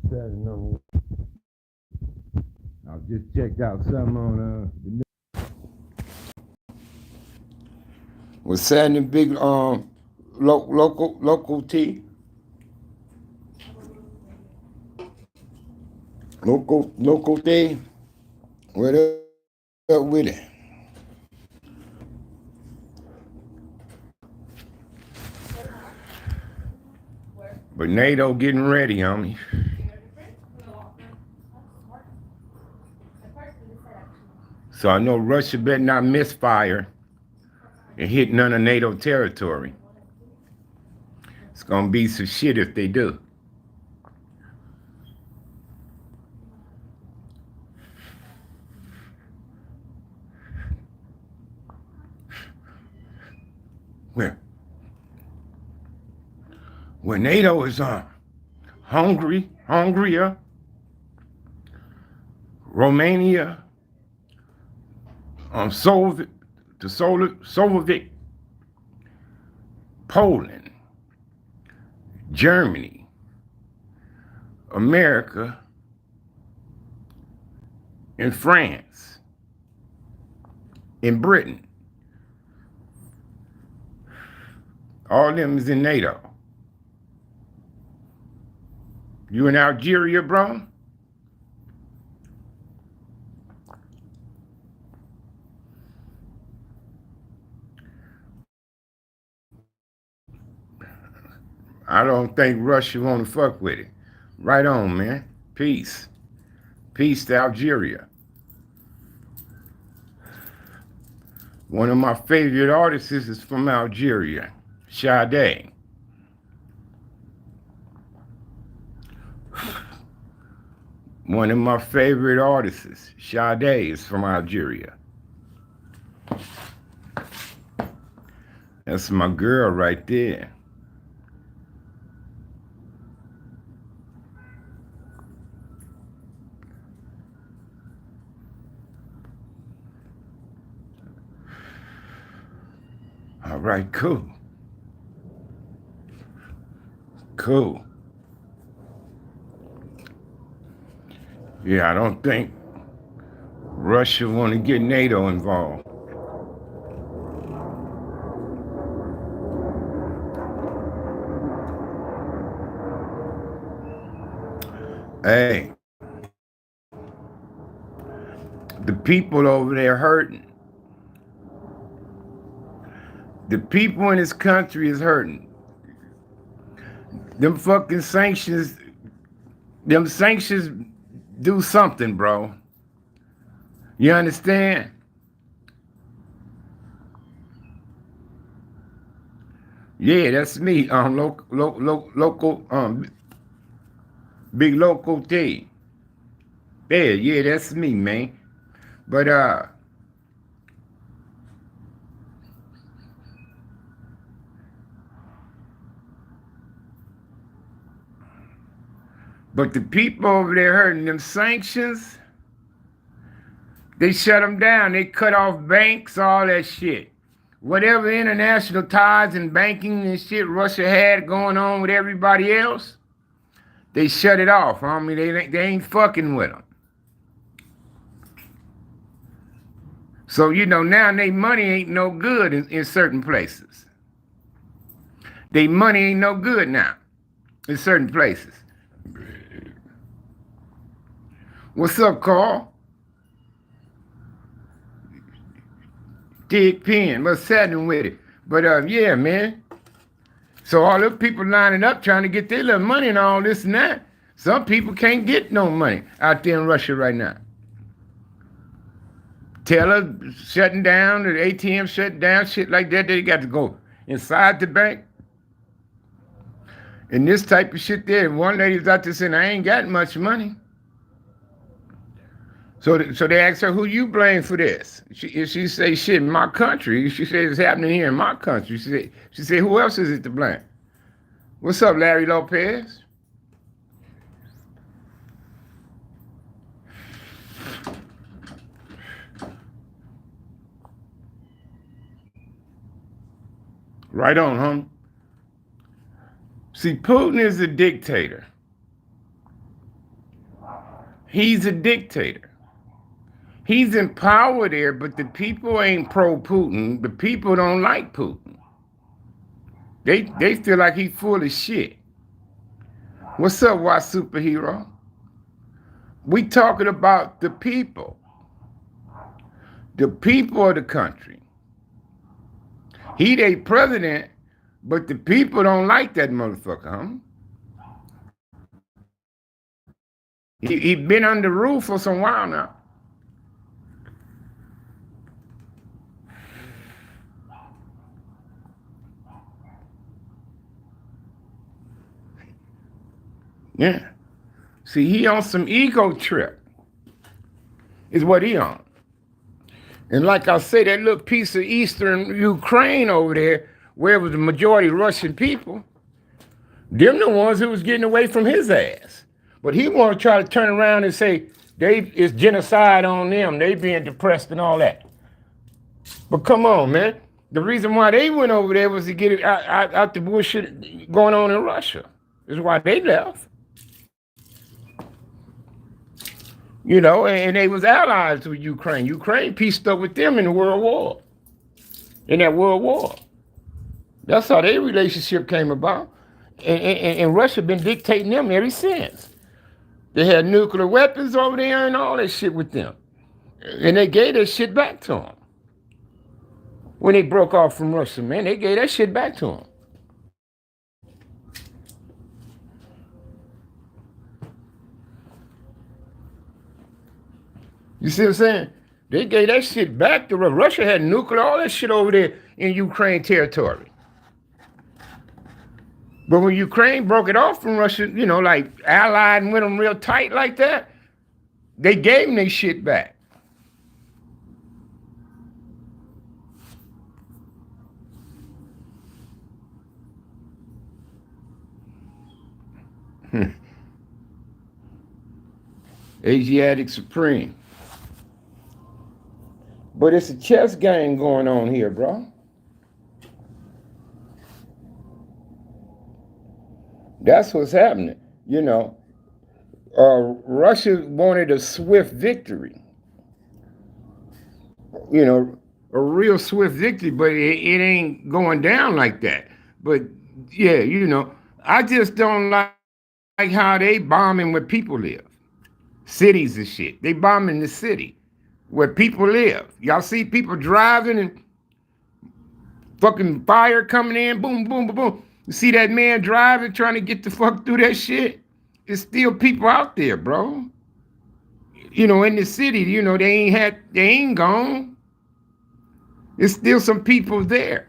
Saturday number. I just checked out something on the was Saturday big local tea. Local thing. What up with it? But NATO getting ready, homie. So I know Russia better not misfire and hit none of NATO territory. It's gonna be some shit if they do. When NATO is Hungary, Romania, Soviet, Poland, Germany, America, and France, and Britain. All of them is in NATO. You in Algeria, bro? I don't think Russia want to fuck with it. Right on, man. Peace. Peace to Algeria. One of my favorite artists is from Algeria, Sade. One of my favorite artists, Sade, is from Algeria. That's my girl right there. All right, cool. Cool. Yeah, I don't think Russia want to get NATO involved. Hey, the people over there hurting. The people in this country is hurting. Them fucking sanctions do something, bro. You understand? Yeah, that's me. Local, big local T. Yeah, that's me, man. But the people over there hurting, them sanctions, they shut them down. They cut off banks, all that shit. Whatever international ties and banking and shit Russia had going on with everybody else, they shut it off. I mean, they ain't fucking with them. So, now they money ain't no good in certain places. They money ain't no good now in certain places. What's up, Carl? Dig Pen, what's happening with it? But yeah, man. So all the people lining up trying to get their little money and all this and that. Some people can't get no money out there in Russia right now. Teller shutting down, the ATM shutting down, shit like that. They got to go inside the bank. And this type of shit there. One lady's out there saying, I ain't got much money. So they asked her, who you blame for this? She say, shit, in my country. She said, it's happening here in my country. She said, who else is it to blame? What's up, Larry Lopez? Right on, huh? See, Putin is a dictator. He's a dictator. He's in power there, but the people ain't pro-Putin. The people don't like Putin. They feel like he's full of shit. What's up, why superhero? We talking about the people. The people of the country. He they president, but the people don't like that motherfucker, huh? He been under rule for some while now. Yeah. See, he on some ego trip. Is what he on. And like I say, that little piece of eastern Ukraine over there, where it was the majority Russian people, them the ones who was getting away from his ass. But he want to try to turn around and say it's genocide on them. They being depressed and all that. But come on, man. The reason why they went over there was to get it out the bullshit going on in Russia. Is why they left. You know, and they was allies with Ukraine. Ukraine pieced up with them in the World War. In that World War. That's how their relationship came about. And Russia been dictating them ever since. They had nuclear weapons over there and all that shit with them. And they gave that shit back to them. When they broke off from Russia, man, they gave that shit back to them. You see what I'm saying? They gave that shit back to Russia. Russia had nuclear, all that shit over there in Ukraine territory. But when Ukraine broke it off from Russia, you know, like allied and with them real tight like that, they gave them their shit back. Asiatic Supreme. But it's a chess game going on here, bro. That's what's happening. You know, Russia wanted a swift victory. You know, a real swift victory, but it ain't going down like that. But yeah, you know, I just don't like how they bombing where people live. Cities and shit. They bombing the city where people live. Y'all see people driving and fucking fire coming in, boom, boom, boom, boom. You see that man driving, trying to get the fuck through that shit? There's still people out there, bro. You know, in the city, you know, they ain't gone. There's still some people there.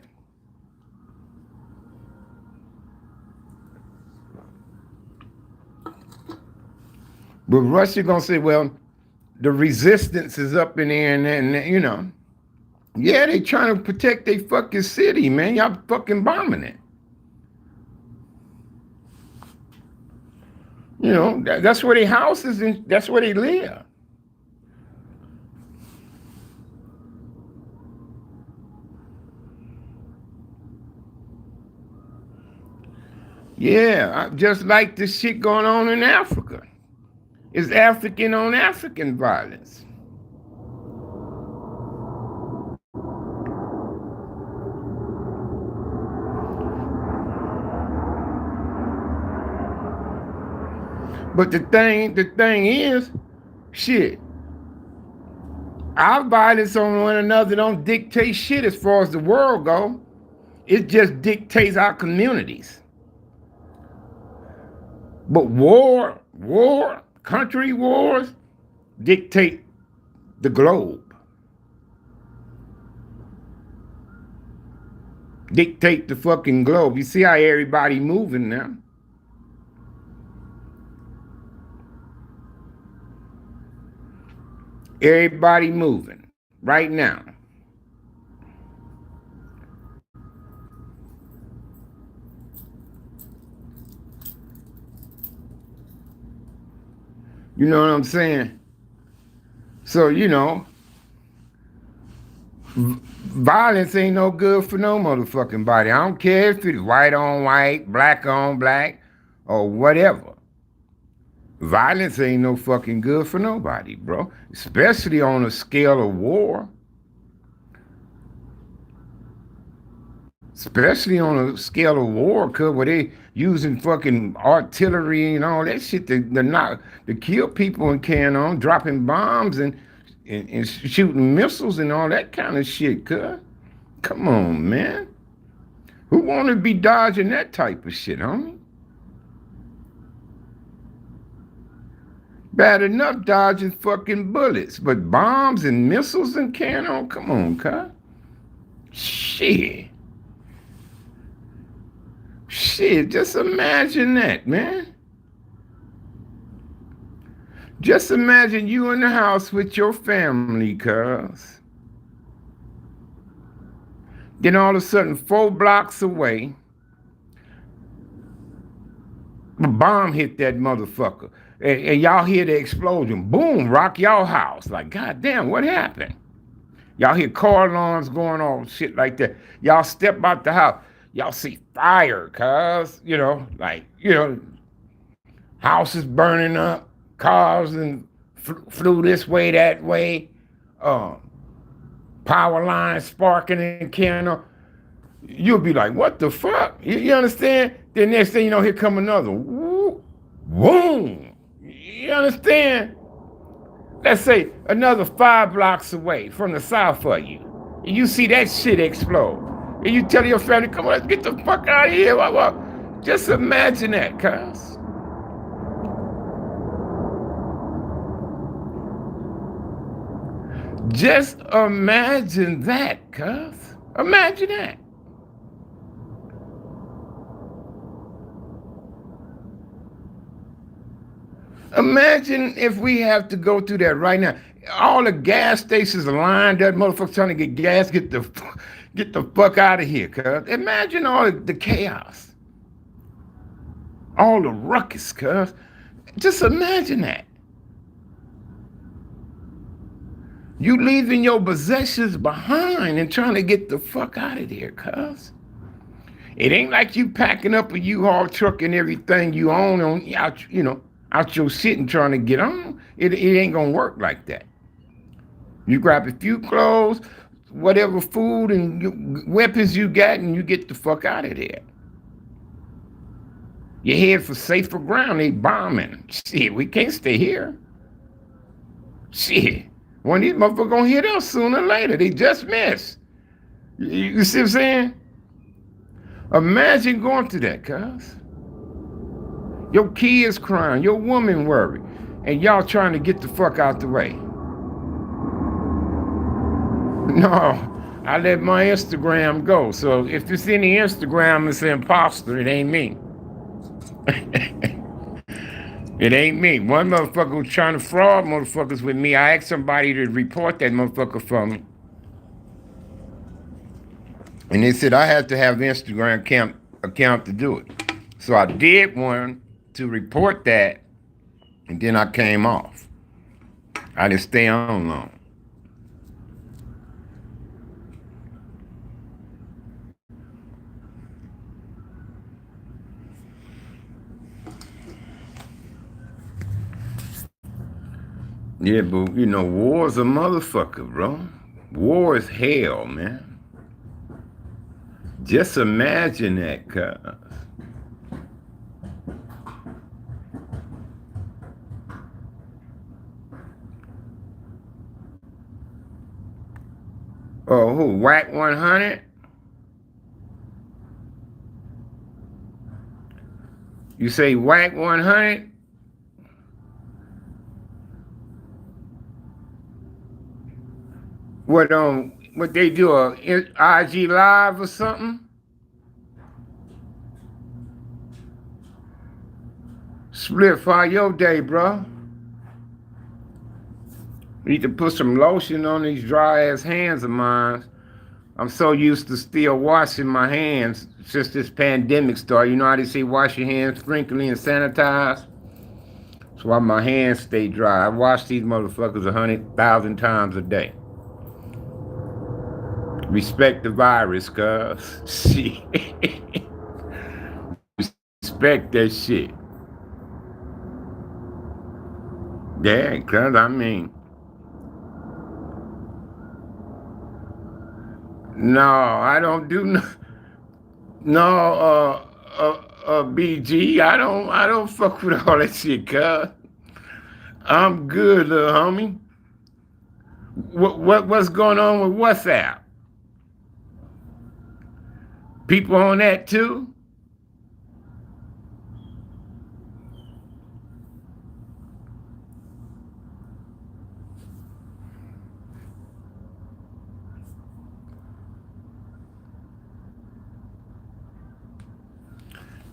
But Russia gonna say, well, the resistance is up in there, and you know, yeah, they trying to protect their fucking city, man. Y'all fucking bombing it. You know, that's where their houses and that's where they live. Yeah, just like the shit going on in Africa. It's African on African violence. But the thing is, shit, our violence on one another don't dictate shit as far as the world go. It just dictates our communities. But war, country wars dictate the globe. Dictate the fucking globe. You see how everybody moving now. Everybody moving right now. You know what I'm saying? So, you know, violence ain't no good for no motherfucking body. I don't care if it's white on white, black on black, or whatever. Violence ain't no fucking good for nobody, bro. Especially on a scale of war. Especially on a scale of war, cause where they using fucking artillery and all that shit to kill people and carrying on, dropping bombs and shooting missiles and all that kind of shit, cuz. Come on, man. Who wanna be dodging that type of shit, homie? Bad enough dodging fucking bullets, but bombs and missiles and carrying on? Come on, cuz. Shit. Shit, just imagine that, man. Just imagine you in the house with your family, cuz. Then all of a sudden, 4 blocks away, a bomb hit that motherfucker. And y'all hear the explosion. Boom, rock y'all house. Like, goddamn, what happened? Y'all hear car alarms going on, shit like that. Y'all step out the house. Y'all see fire, cuz, houses burning up, cars and flew this way, that way, power lines sparking and carrying on. You'll be like, what the fuck? You understand? Then next thing you know, here come another. Woo, boom. You understand? Let's say another 5 blocks away from the south of you. And you see that shit explode. And you tell your family, come on, let's get the fuck out of here. Just imagine that, cuz. Just imagine that, cuz. Imagine that. Imagine if we have to go through that right now. All the gas stations are lined up, motherfuckers trying to get gas, get the fuck out of here, cuz. Imagine all the chaos. All the ruckus, cuz. Just imagine that. You leaving your possessions behind and trying to get the fuck out of there, cuz. It ain't like you packing up a U-Haul truck and everything you own out your shit and trying to get on. It ain't gonna work like that. You grab a few clothes, whatever food and weapons you got, and you get the fuck out of there. You head for safer ground. They bombing. Shit, we can't stay here. Shit. One of these motherfuckers gonna hit us sooner or later. They just missed. You see what I'm saying? Imagine going through that, cuz. Your kids crying, your woman worried, and y'all trying to get the fuck out the way. No, I let my Instagram go. So if it's any Instagram, it's an imposter. It ain't me. It ain't me. One motherfucker was trying to fraud motherfuckers with me. I asked somebody to report that motherfucker for me. And they said I had to have Instagram account to do it. So I did one to report that, and then I came off. I didn't stay on long. Yeah, but war's a motherfucker, bro. War is hell, man. Just imagine that, cuz. Oh, who? Whack 100? You say Whack 100? What they do, a IG live or something? Split for your day, bro. Need to put some lotion on these dry ass hands of mine. I'm so used to still washing my hands since this pandemic started. You know how they say wash your hands frequently and sanitize? That's why my hands stay dry. I wash these motherfuckers 100,000 times a day. Respect the virus, cuz. Shit. Respect that shit. Yeah, because I mean, no, I don't do no, BG. I don't fuck with all that shit, cuz. I'm good, little homie. What's going on with WhatsApp? People on that too?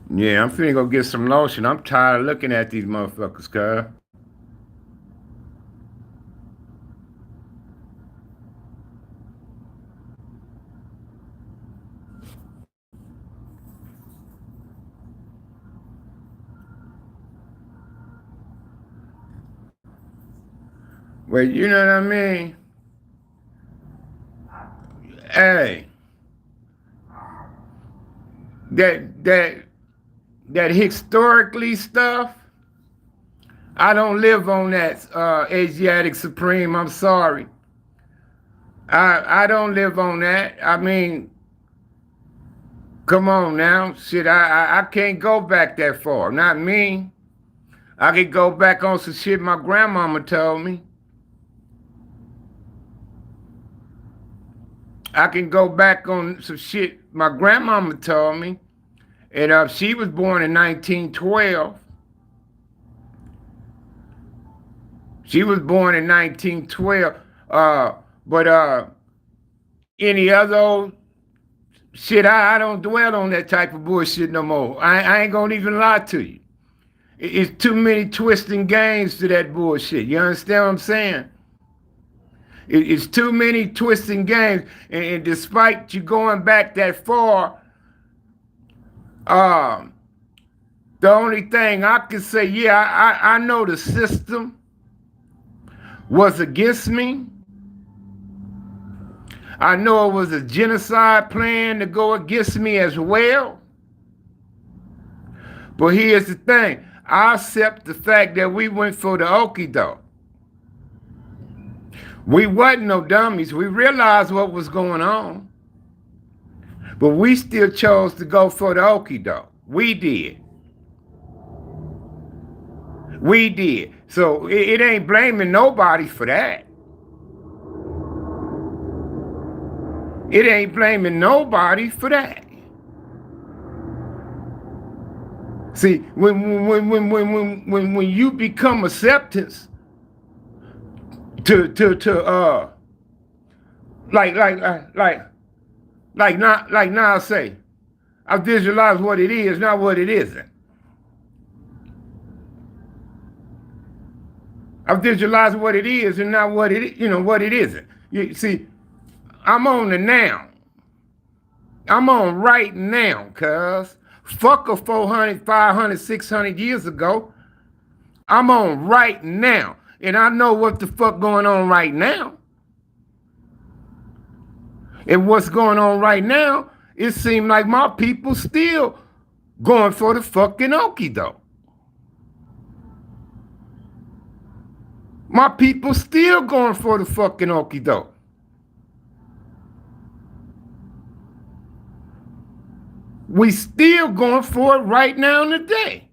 Yeah, I'm finna go get some lotion. I'm tired of looking at these motherfuckers, cuz. Well, you know what I mean? Hey, that that that historically stuff, I don't live on that Asiatic Supreme. I'm sorry. I don't live on that. I mean, come on now. Shit, I can't go back that far. Not me. I could go back on some shit my grandmama told me. I can go back on some shit my grandmama told me. And she was born in 1912. She was born in 1912. But any other old shit, I don't dwell on that type of bullshit no more. I ain't gonna even lie to you. It's too many twisting games to that bullshit. You understand what I'm saying? It's too many twisting games. And despite you going back that far, the only thing I can say, yeah, I know the system was against me. I know it was a genocide plan to go against me as well. But here's the thing. I accept the fact that we went for the okie doke. We wasn't no dummies. We realized what was going on. But we still chose to go for the okie doke. We did. We did. So it ain't blaming nobody for that. It ain't blaming nobody for that. See, when you become acceptance to like now I say, I visualize what it is, not what it isn't. I visualize what it is and not what it, what it isn't. You see, I'm on the now. I'm on right now, cuz. Fuck a 400, 500, 600 years ago. I'm on right now. And I know what the fuck going on right now. And what's going on right now, it seems like my people still going for the fucking okie doke. My people still going for the fucking okie doke. We still going for it right now today.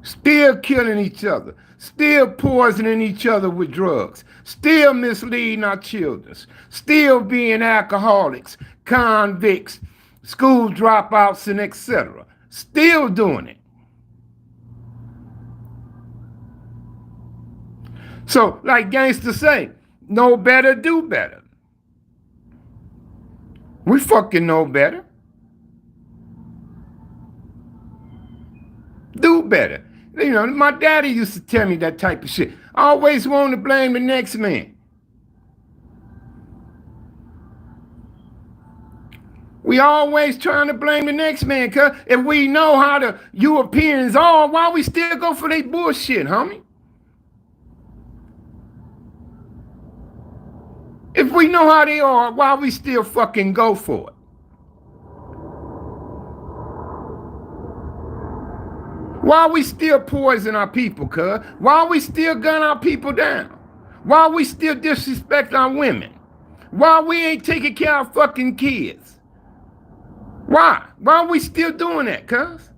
Still killing each other. Still poisoning each other with drugs. Still misleading our children. Still being alcoholics, convicts, school dropouts, and etc. Still doing it. So, like gangsters say, know better, do better. We fucking know better. Do better. You know, my daddy used to tell me that type of shit. I always wanted to blame the next man. We always trying to blame the next man, cuz if we know how the Europeans are, why we still go for their bullshit, homie? If we know how they are, why we still fucking go for it? Why we still poison our people, cuz? Why we still gun our people down? Why we still disrespect our women? Why we ain't taking care of fucking kids? Why? Why are we still doing that, cuz?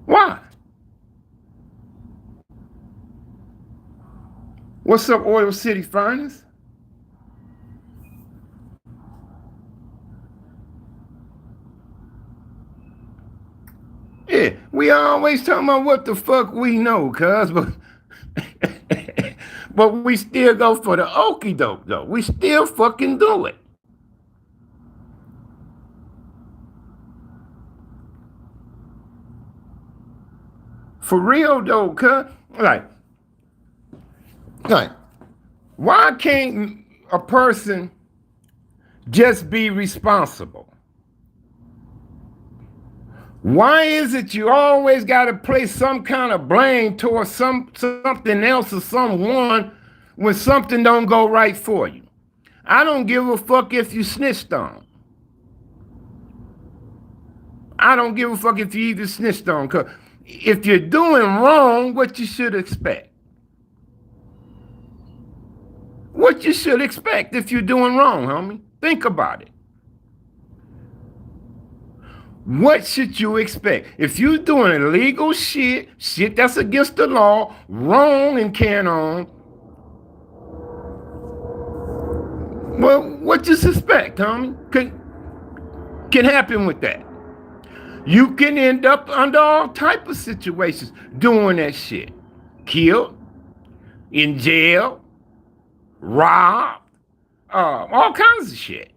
Why? What's up, Oil City Finest? Yeah, we always talking about what the fuck we know, cuz, but but we still go for the okie doke, though. We still fucking do it. For real, though, cuz, like, why can't a person just be responsible? Why is it you always got to place some kind of blame towards something else or someone when something don't go right for you? I don't give a fuck if you snitched on. I don't give a fuck if you even snitched on. Cause if you're doing wrong, what you should expect? What you should expect if you're doing wrong, homie? Think about it. What should you expect? If you're doing illegal shit that's against the law, wrong and carrying on, well, what you suspect, homie? Can happen with that. You can end up under all type of situations doing that shit. Killed, in jail, robbed, all kinds of shit.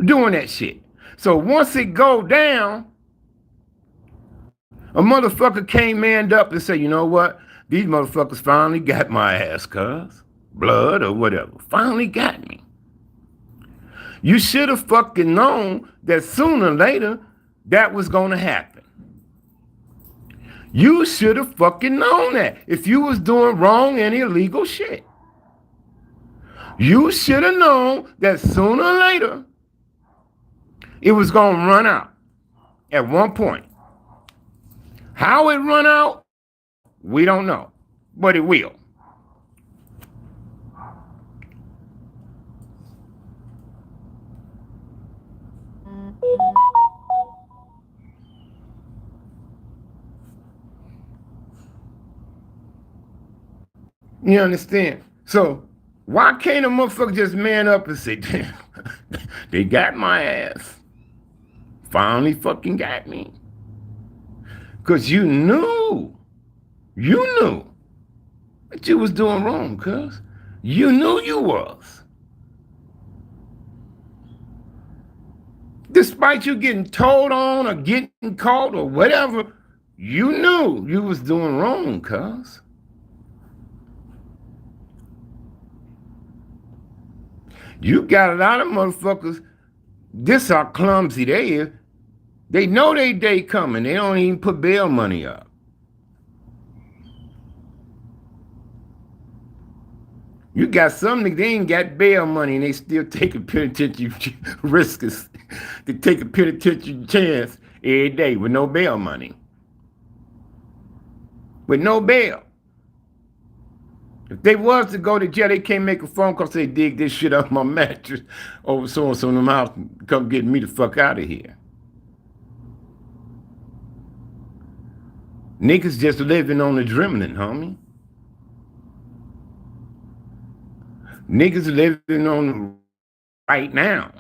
Doing that shit. So once it go down, a motherfucker can't man up and say, you know what? These motherfuckers finally got my ass, cuz. Blood or whatever. Finally got me. You should have fucking known that sooner or later that was gonna happen. You should have fucking known that if you was doing wrong and illegal shit. You should have known that sooner or later it was going to run out at one point. How it run out, we don't know, but it will. You understand? So why can't a motherfucker just man up and say, damn, they got my ass. Finally fucking got me. Because you knew that you was doing wrong, cuz. You knew you was. Despite you getting told on or getting caught or whatever, you knew you was doing wrong, cuz. You got a lot of motherfuckers, this how clumsy they is. They know they day coming. They don't even put bail money up. You got some niggas, they ain't got bail money and they still take a penitentiary risk. They take a penitentiary chance every day with no bail money. With no bail. If they was to go to jail, they can't make a phone call, say, dig this shit up my mattress over so and so in the house, come get me the fuck out of here. Niggas just living on adrenaline, homie. Niggas living on right now.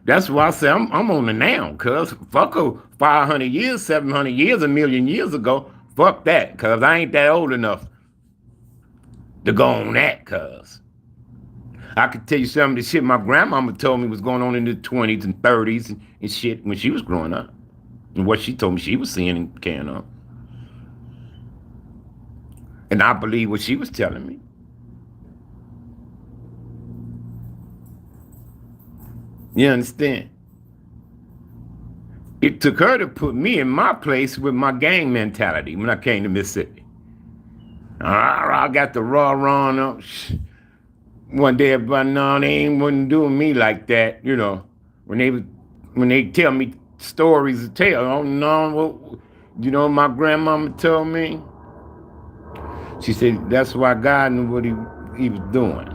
That's why I say I'm on the now, cuz fuck 500 years, 700 years, a million years ago. Fuck that, cuz I ain't that old enough to go on that, cuz. I could tell you some of the shit my grandmama told me was going on in the 20s and 30s and shit when she was growing up. And what she told me she was seeing and carrying on. And I believe what she was telling me. You understand? It took her to put me in my place with my gang mentality when I came to Mississippi. I got the raw on up. one day, but no, they ain't wouldn't doing me like that. When they tell me stories to tell. Oh no, my grandmama told me. She said that's why God knew what he was doing.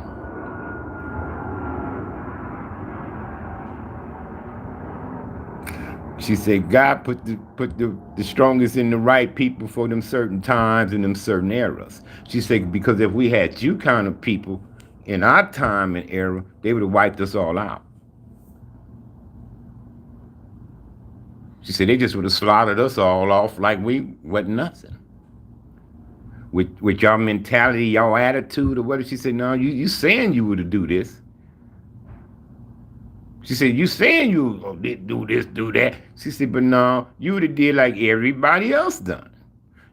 She said God put the strongest in the right people for them certain times and them certain eras. She said because if we had you kind of people in our time and era, they would have wiped us all out. She said they just would have slaughtered us all off like we wasn't nothing. With y'all mentality, y'all attitude, or whatever. She said, no, you saying you would do this. She said, you saying you would do this, do that. She said, but no, you would have did like everybody else done.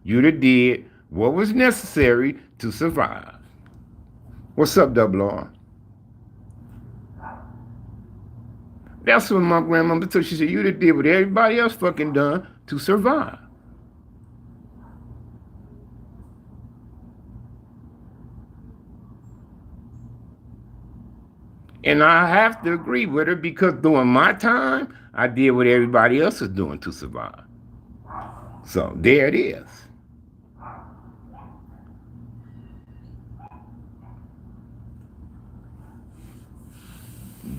You would have did what was necessary to survive. What's up, Double R? That's what my grandmama told. She said, you would have did what everybody else fucking done to survive. And I have to agree with her because during my time, I did what everybody else is doing to survive. So there it is.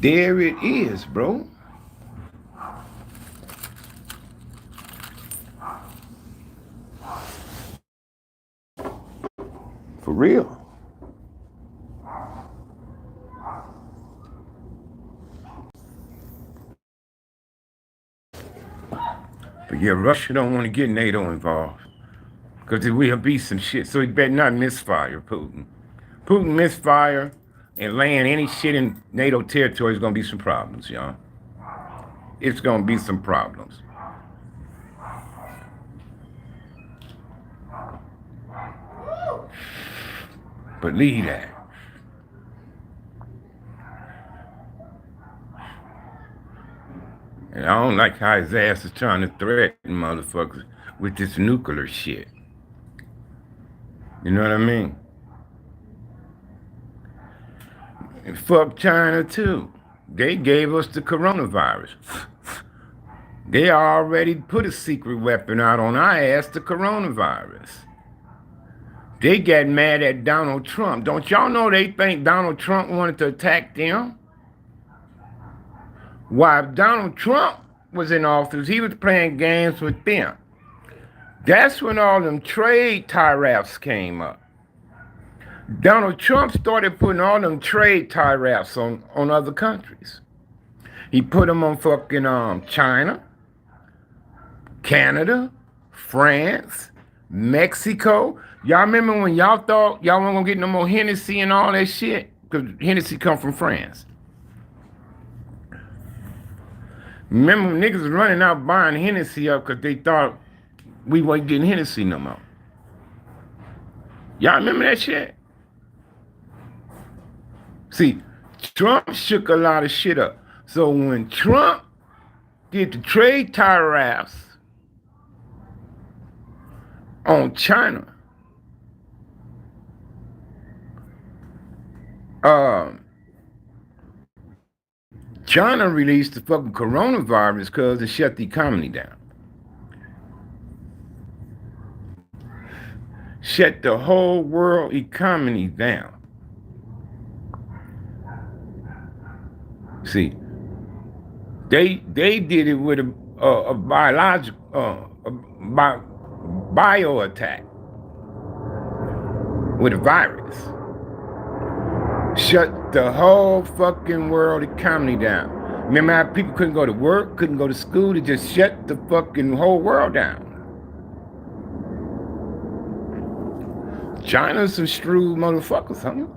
There it is, bro. For real. But yeah, Russia don't want to get NATO involved. Because it will be some shit. So he better not misfire Putin. Putin misfire and land any shit in NATO territory is going to be some problems, y'all. It's going to be some problems. Believe that. And I don't like how his ass is trying to threaten motherfuckers with this nuclear shit. You know what I mean? And fuck China too. They gave us the coronavirus. They already put a secret weapon out on our ass, the coronavirus. They got mad at Donald Trump. Don't y'all know they think Donald Trump wanted to attack them? While Donald Trump was in office, he was playing games with them. That's when all them trade tariffs came up. Donald Trump started putting all them trade tariffs on other countries. He put them on fucking China, Canada, France, Mexico. Y'all remember when y'all thought y'all weren't gonna get no more Hennessy and all that shit? Because Hennessy come from France. Remember when niggas was running out buying Hennessy up because they thought we wasn't getting Hennessy no more. Y'all remember that shit? See, Trump shook a lot of shit up. So when Trump did the trade tariffs on China, China released the fucking coronavirus because it shut the economy down. Shut the whole world economy down. See, they did it with a biological bio attack with a virus. Shut the whole fucking world economy down. Remember how people couldn't go to work, couldn't go to school? They just shut the fucking whole world down. China's some shrewd motherfuckers, huh?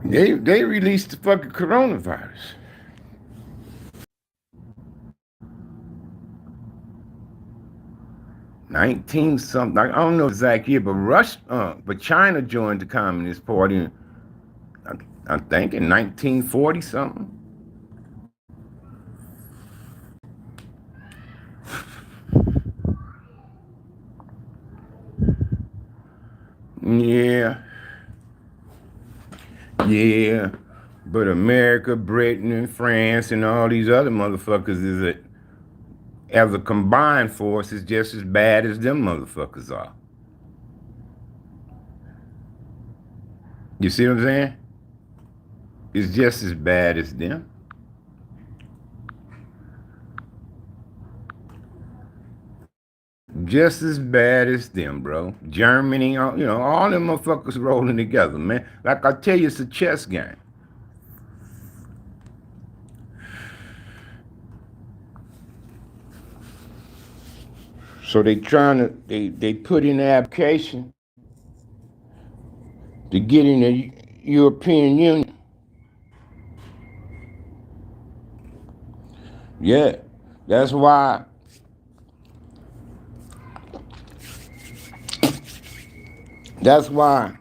They released the fucking coronavirus. $19-something. I don't know exact year, but China joined the Communist Party. I'm thinking 1940 something. Yeah. Yeah. But America, Britain, and France, and all these other motherfuckers as a combined force is just as bad as them motherfuckers are. You see what I'm saying? It's just as bad as them. Just as bad as them, bro. Germany, all them motherfuckers rolling together, man. Like I tell you, it's a chess game. So they put in the application to get in the European Union. Yeah, that's why. That's why.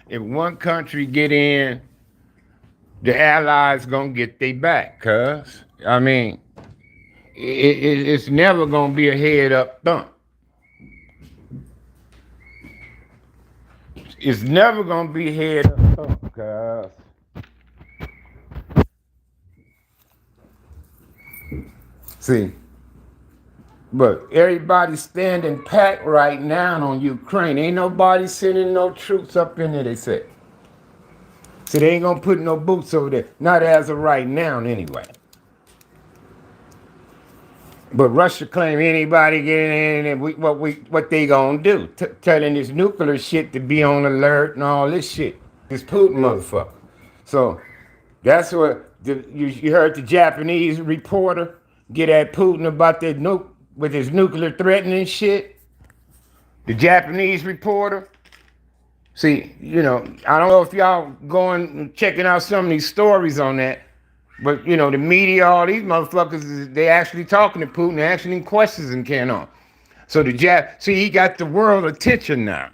If one country get in, the allies gonna get they back. Cause I mean, it's never gonna be a head up thump. It's never gonna be head up thump. Cause see, but everybody's standing pat right now on Ukraine. Ain't nobody sending no troops up in there. They said. So they ain't gonna put no boots over there. Not as of right now, anyway. But Russia claim anybody getting in, and what they gonna do? Telling this nuclear shit to be on alert and all this shit. This Putin motherfucker. So that's what you heard the Japanese reporter get at Putin about that nuke with his nuclear threatening shit. The Japanese reporter. See, I don't know if y'all going checking out some of these stories on that. But, the media, all these motherfuckers, they actually talking to Putin, they asking questions and carrying on. So he got the world attention now.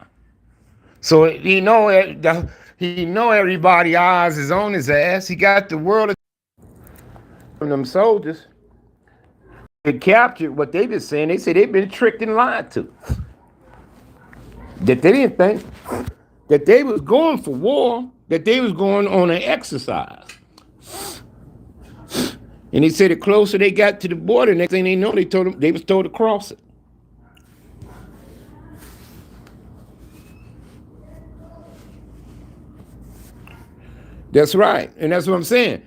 So he know everybody eyes is on his ass. He got the world attention. Them soldiers, they captured what they've been saying. They said they've been tricked and lied to. That they didn't think that they was going for war, that they was going on an exercise. And he said the closer they got to the border, next thing they know, they was told to cross it. That's right, and that's what I'm saying.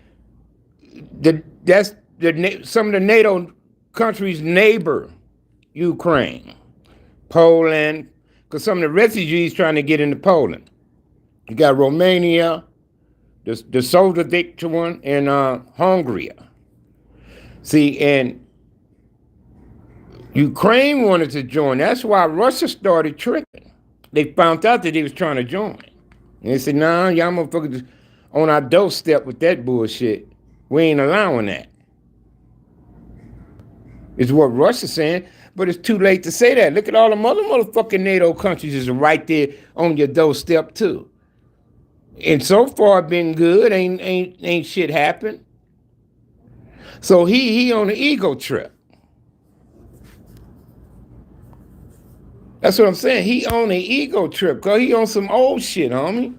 Some of the NATO countries neighbor Ukraine, Poland, because some of the refugees trying to get into Poland. You got Romania, the Soviet one, and Hungary. See, and Ukraine wanted to join. That's why Russia started tricking. They found out that he was trying to join. And they said, nah, y'all motherfuckers on our doorstep with that bullshit. We ain't allowing that. Is what Russia's saying, but it's too late to say that. Look at all the other motherfucking NATO countries is right there on your doorstep too. And so far been good, ain't shit happened. So he on an ego trip. That's what I'm saying. He on an ego trip, cause he on some old shit, homie.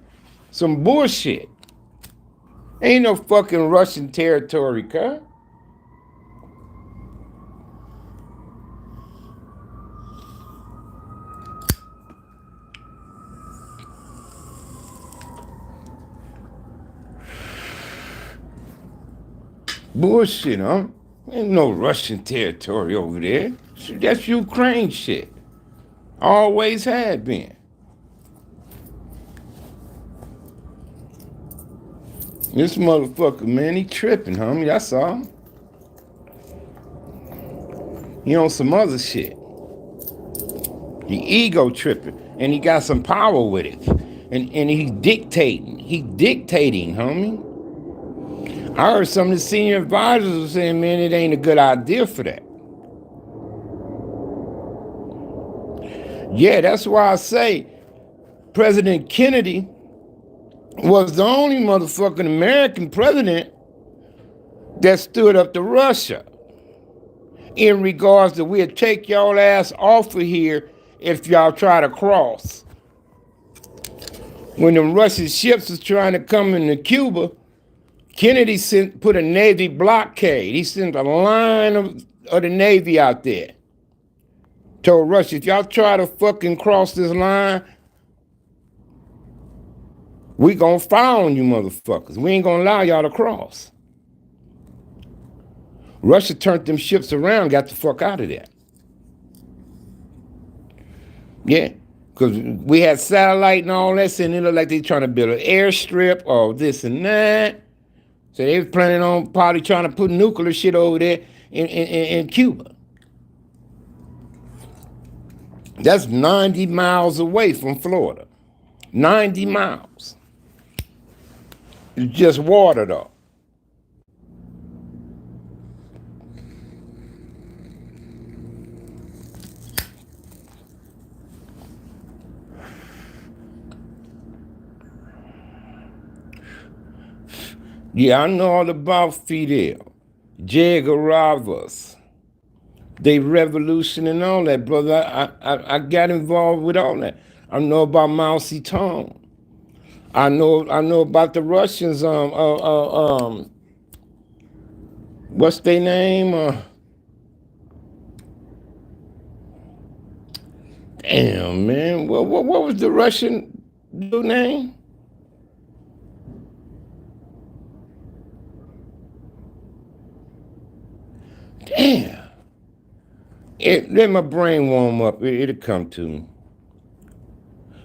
Some bullshit. Ain't no fucking Russian territory, cuz. Bullshit, huh? Ain't no Russian territory over there. That's Ukraine shit. Always had been. This motherfucker, man, he tripping, homie. I saw him. He on some other shit. He ego tripping. And he got some power with it. And he's dictating. He dictating, homie. I heard some of the senior advisors were saying, man, it ain't a good idea for that. Yeah, that's why I say President Kennedy was the only motherfucking American president that stood up to Russia in regards to we'll take y'all ass off of here if y'all try to cross. When them Russian ships was trying to come into Cuba, Kennedy put a Navy blockade. He sent a line of the Navy out there. Told Russia, if y'all try to fucking cross this line, we gonna fire on you motherfuckers. We ain't gonna allow y'all to cross. Russia turned them ships around, got the fuck out of there. Yeah, because we had satellite and all that, and it looked like they trying to build an airstrip or this and that. So they was planning on probably trying to put nuclear shit over there in Cuba. That's 90 miles away from Florida. 90 miles. It's just water though. Yeah, I know all about Fidel, Che Guevara, the revolution and all that, brother. I got involved with all that. I know about Mao Zedong. I know about the Russians. What's their name? Damn, man. What was the Russian dude name? Damn. Let my brain warm up. It'll come to me.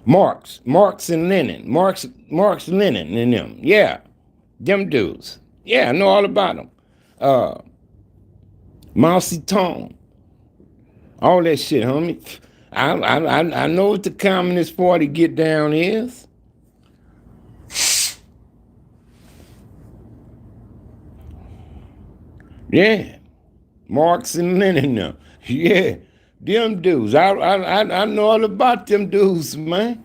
Marx and Lenin. Marx, Lenin and them. Yeah. Them dudes. Yeah, I know all about them. Mao Zedong. All that shit, homie. I know what the Communist Party get down is. Yeah. Marx and Lenin now. Yeah. Them dudes. I know all about them dudes, man.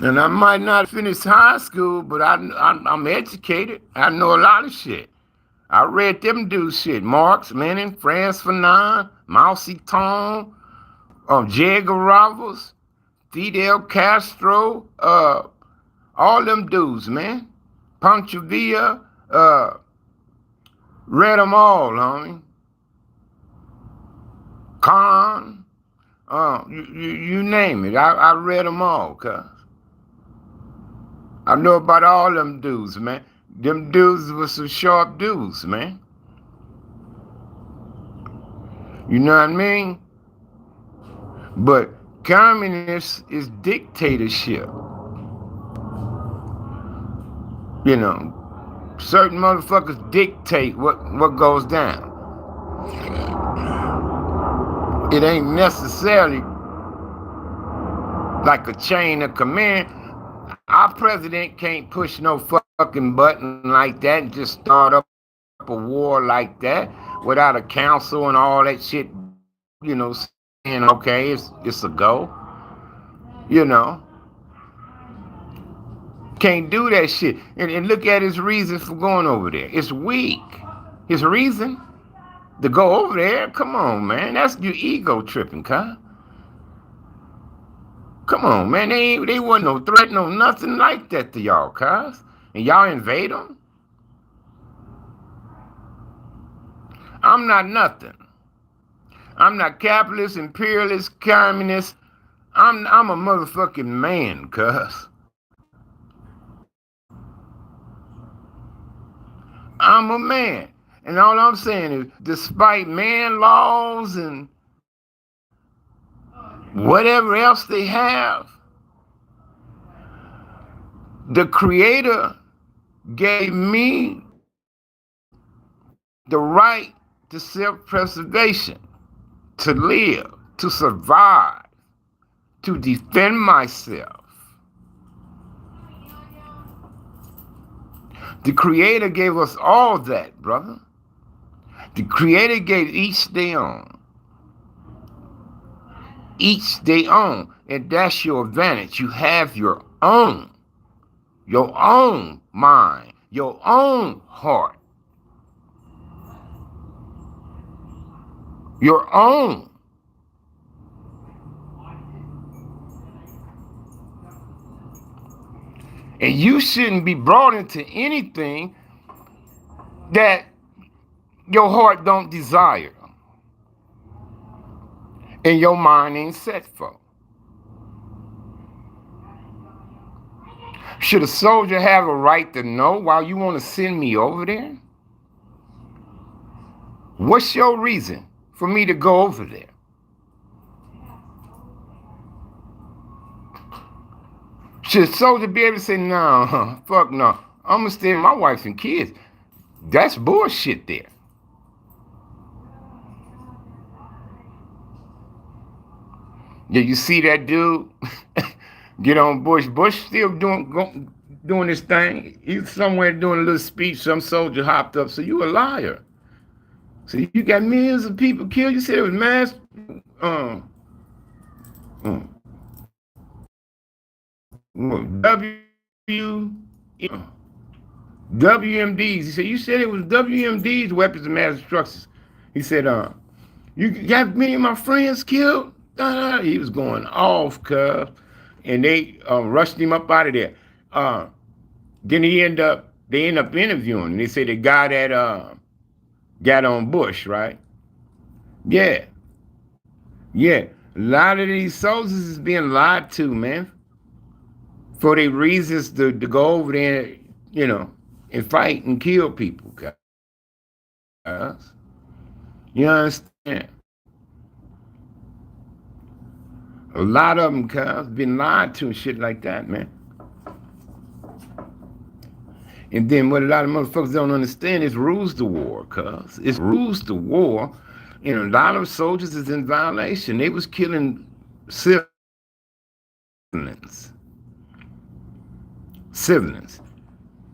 And I might not finish high school, but I'm educated. I know a lot of shit. I read them dudes shit. Marx, Lenin, Frantz Fanon, Mao Zedong, Che Guevara, Fidel Castro, all them dudes, man. Pancho Villa, read them all, homie. Khan, you name it. I read them all, cuz. I know about all them dudes, man. Them dudes were some sharp dudes, man. You know what I mean? But communist is dictatorship. You know, certain motherfuckers dictate what goes down. It ain't necessarily like a chain of command. Our president can't push no fucking button like that and just start up a war like that without a council and all that shit, you know, saying, okay, it's a go. You know. Can't do that shit. And look at his reason for going over there. It's weak. His reason to go over there, come on, man. That's your ego tripping, cuz. Come on, man. They wasn't no threat, no nothing like that to y'all, cuz. And y'all invade them? I'm not nothing. I'm not capitalist, imperialist, communist. I'm a motherfucking man, cuz. I'm a man. And all I'm saying is, despite man laws and whatever else they have, the Creator gave me the right to self-preservation, to live, to survive, to defend myself. The Creator gave us all that, brother. The Creator gave each their own. Each their own. And that's your advantage. You have your own mind, your own heart, your own. And you shouldn't be brought into anything that your heart don't desire and your mind ain't set for. Should a soldier have a right to know why you want to send me over there? What's your reason for me to go over there? Should a soldier be able to say, no, fuck no, I'm going to stay with my wife and kids? That's bullshit there. Yeah, you see that dude get on Bush. Bush still doing his thing. He's somewhere doing a little speech. Some soldier hopped up. So you a liar. So you got millions of people killed. You said it was mass. WMDs. He said, you said it was WMDs, weapons of mass destruction. He said, you got many of my friends killed? He was going off, cuz. And they rushed him up out of there. Then they end up interviewing him. They say the guy that got on Bush, right? Yeah. Yeah. A lot of these soldiers is being lied to, man. For their reasons to go over there, you know, and fight and kill people, guys. You understand? A lot of them, cuz, been lied to and shit like that, man. And then what a lot of motherfuckers don't understand is rules to war, cuz. It's rules to war. And a lot of soldiers is in violation. They was killing civilians.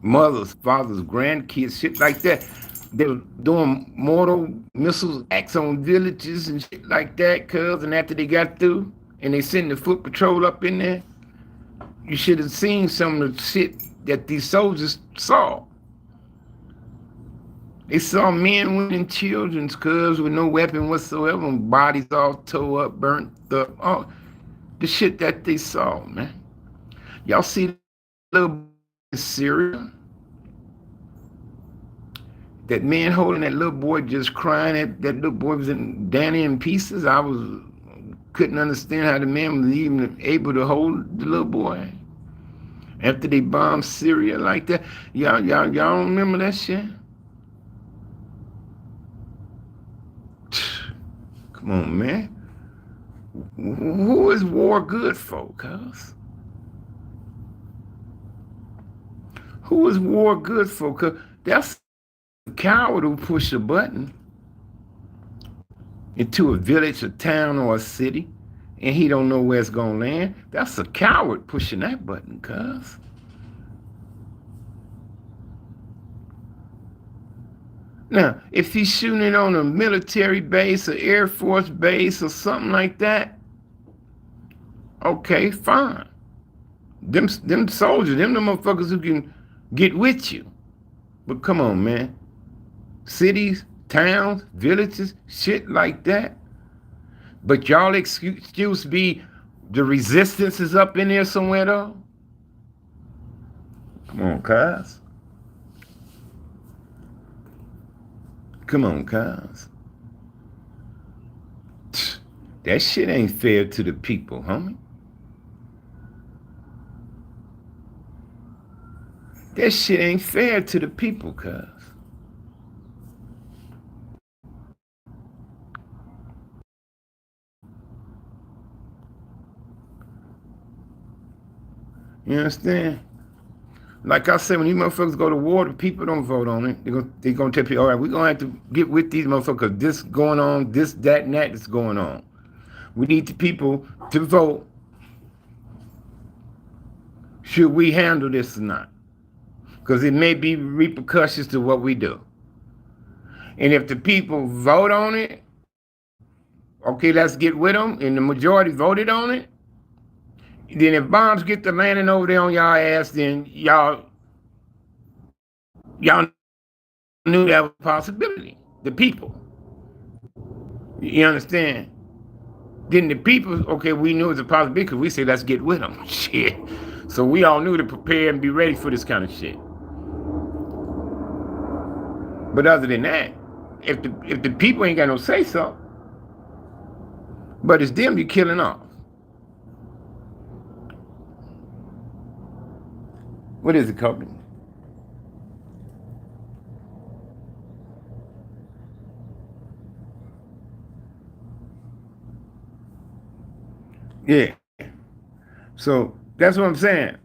Mothers, fathers, grandkids, shit like that. They were doing mortal missile acts on villages and shit like that, cuz. And after they got through, and they sent the foot patrol up in there, you should have seen some of the shit that these soldiers saw. They saw men, women, and children, cuz, with no weapon whatsoever, and bodies all tore up, burnt up. Oh, the shit that they saw, man. Y'all see the little boy in Syria? That man holding that little boy just crying, that little boy was down in pieces. Couldn't understand how the man was even able to hold the little boy after they bombed Syria like that. Y'all don't remember that shit? Come on, man. Who is war good for, cuz? Who is war good for? Cuz that's a coward who push a button into a village, a town, or a city, and he don't know where it's gonna land. That's a coward pushing that button, cuz. Now, if he's shooting it on a military base, an Air Force base, or something like that, okay, fine. Them soldiers, them the motherfuckers who can get with you. But come on, man. Cities, towns, villages, shit like that. But y'all excuse be the resistance is up in there somewhere though? Come on, cuz. Come on, cuz. That shit ain't fair to the people, homie. That shit ain't fair to the people, cuz. You understand? Like I said, when these motherfuckers go to war, the people don't vote on it. They're gonna tell people, all right, we're gonna have to get with these motherfuckers. This going on, this, that, and that is going on. We need the people to vote. Should we handle this or not? Because it may be repercussions to what we do. And if the people vote on it, okay, let's get with them, and the majority voted on it, then if bombs get to landing over there on y'all ass, then y'all knew that was a possibility. The people. You understand? Then the people, okay, we knew it was a possibility because we say, let's get with them. Shit. So we all knew to prepare and be ready for this kind of shit. But other than that, if the people ain't got no say so, but it's them you're killing off. What is it called? Yeah. So that's what I'm saying.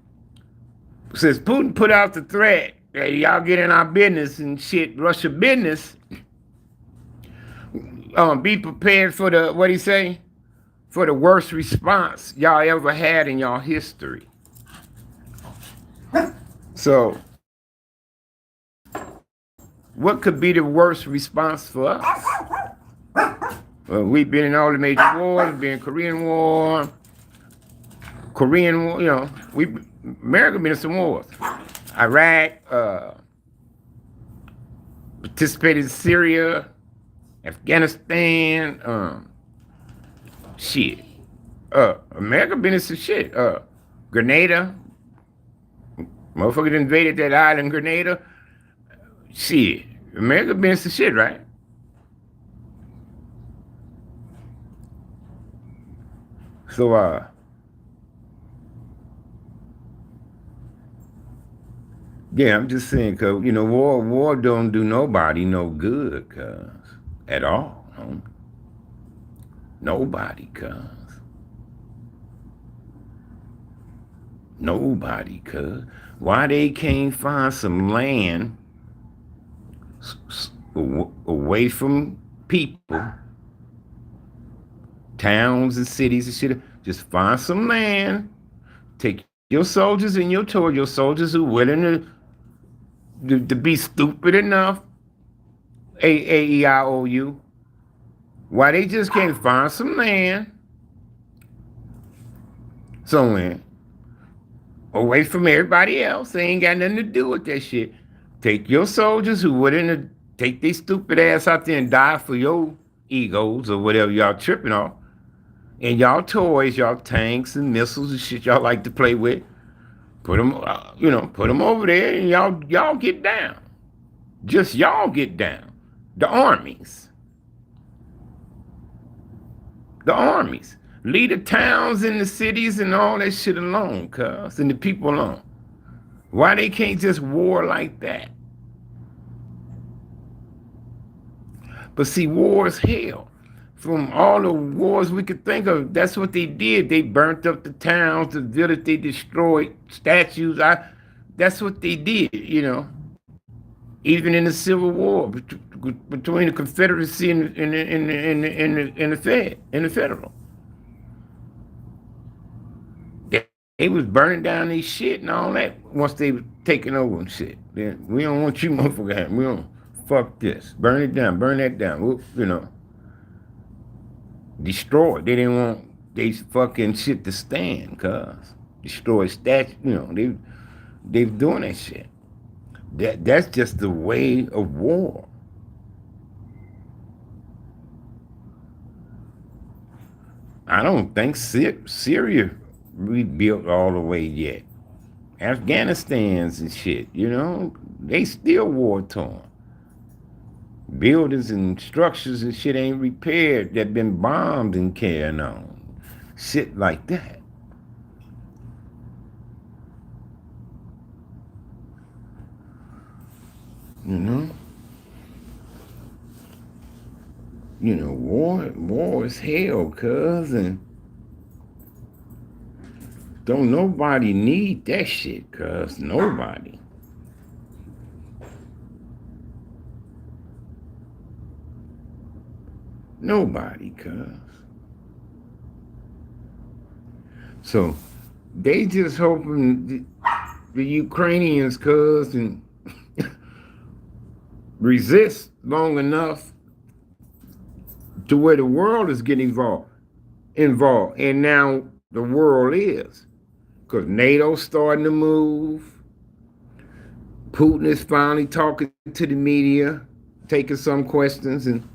Since Putin put out the threat that y'all get in our business and shit, Russia business, be prepared for the, what he say? For the worst response y'all ever had in y'all history. So, what could be the worst response for us? Well, we've been in all the major wars, been in Korean War, you know, America been in some wars. Iraq, participated in Syria, Afghanistan, shit. America been in some shit. Grenada, motherfuckers invaded that island, Grenada. Shit, America been in some shit, right? So, yeah, I'm just saying, cause you know, war don't do nobody no good, cause at all, nobody, cause why they can't find some land away from people, towns and cities and shit. Just find some land, take your soldiers and your soldiers who are willing to be stupid enough, AEIOU. Why they just can't find some land somewhere away from everybody else? They ain't got nothing to do with that shit. Take your soldiers who wouldn't take their stupid ass out there and die for your egos or whatever y'all tripping off, and y'all toys, y'all tanks and missiles and shit y'all like to play with. Put them, put them over there, and y'all get down. Just y'all get down. The armies. Leave the towns and the cities and all that shit alone, cuz, and the people alone. Why they can't just war like that? But see, war is hell. From all the wars we could think of, that's what they did. They burnt up the towns, the village, they destroyed statues. That's what they did, Even in the Civil War between the Confederacy and the Federal. They was burning down these shit and all that once they was taking over and shit. Then we don't want you motherfuckers. We don't fuck this. Burn it down, burn that down. Destroy. They didn't want they fucking shit to stand, cuz. Destroy statues, they doing that shit. That's just the way of war. I don't think Syria rebuilt all the way yet. Afghanistan's and shit, they still war torn. Buildings and structures and shit ain't repaired that been bombed and carrying on. Shit like that. War is hell, cuz, and don't nobody need that shit, cuz. Nobody. Nobody, cuz. So they just hoping the Ukrainians, cuz, and resist long enough to where the world is getting involved. And now the world is. Because NATO's starting to move. Putin is finally talking to the media, taking some questions and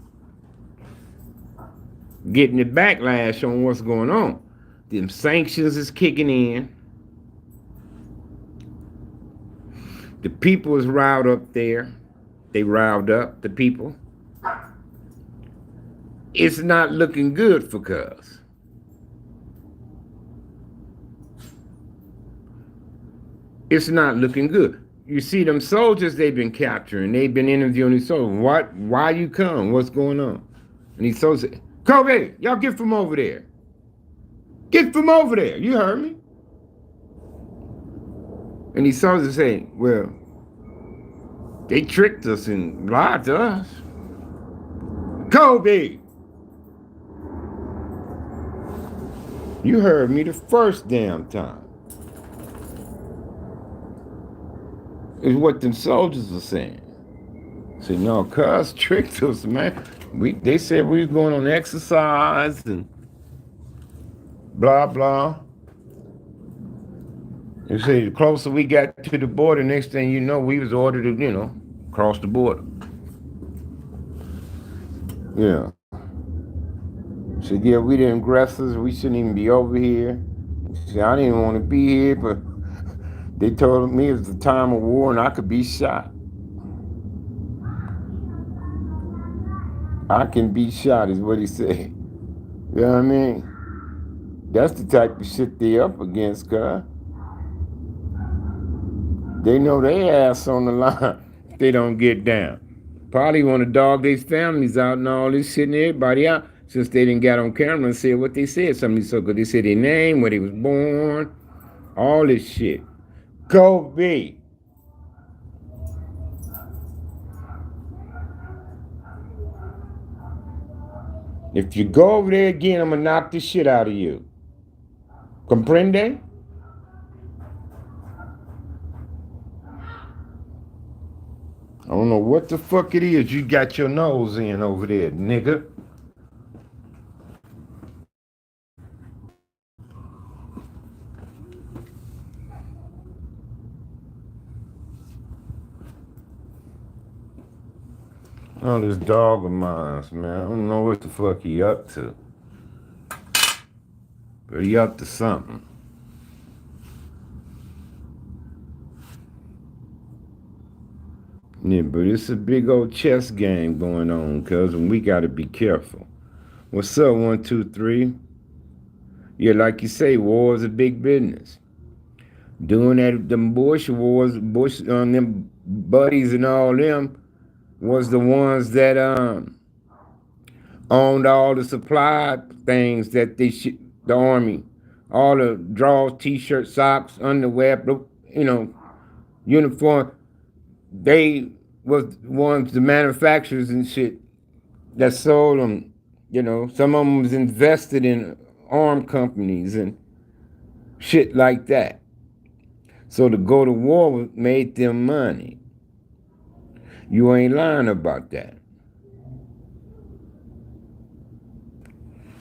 getting the backlash on what's going on. Them sanctions is kicking in. The people is riled up there. They riled up the people. It's not looking good for Cuz. It's not looking good. You see them soldiers they've been capturing. They've been interviewing these soldiers. What? Why you come? What's going on? And these soldiers say, Kobe, y'all get from over there. Get from over there. You heard me. And these soldiers say, well, they tricked us and lied to us. Kobe, you heard me the first damn time. Is what them soldiers were saying. Say, no, Cuz tricked us, man. They said we was going on exercise and blah, blah. They say the closer we got to the border, next thing you know, we was ordered to, cross the border. Yeah. Said, yeah, we the aggressors. We shouldn't even be over here. Said, I didn't want to be here, but they told me it was the time of war and I could be shot. I can be shot is what he said. You know what I mean? That's the type of shit they up against, Cuz. They know their ass on the line if they don't get down. Probably want to dog their families out and all this shit and everybody out since they didn't get on camera and say what they said. Some of these so good. They said their name, where they was born, all this shit. Kobe. If you go over there again, I'm going to knock the shit out of you. Comprende? I don't know what the fuck it is you got your nose in over there, nigga. Oh, this dog of mine, man. I don't know what the fuck he up to. But he up to something. Yeah, but it's a big old chess game going on, cuz, and we gotta be careful. What's up, 1, 2, 3? Yeah, like you say, war is a big business. Doing that, them Bush wars, Bush on them buddies and all them was the ones that owned all the supply things that the army, all the drawers, t-shirts, socks, underwear, uniform. They was ones, the manufacturers and shit that sold them. Some of them was invested in armed companies and shit like that. So to go to war made them money. You ain't lying about that.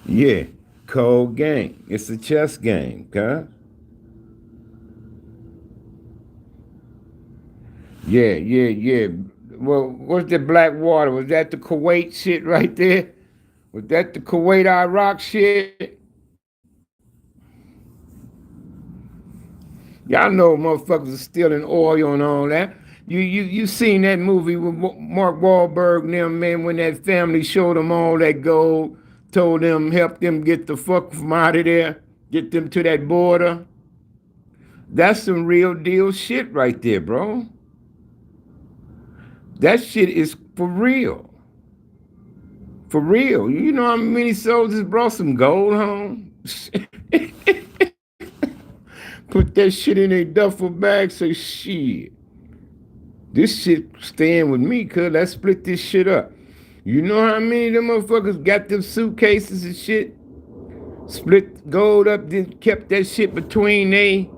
Yeah, cold game. It's a chess game, huh? Yeah. Well, what's the black water? Was that the Kuwait shit right there? Was that the Kuwait Iraq shit? Y'all know motherfuckers are stealing oil and all that. You seen that movie with Mark Wahlberg and them, man, when that family showed them all that gold, told them, help them get the fuck from out of there, get them to that border. That's some real deal shit right there, bro. That shit is for real. For real. You know how many soldiers brought some gold home? Put that shit in a duffel bag, say, shit. This shit staying with me, cuz let's split this shit up. You know how many of them motherfuckers got them suitcases and shit? Split gold up, then kept that shit between they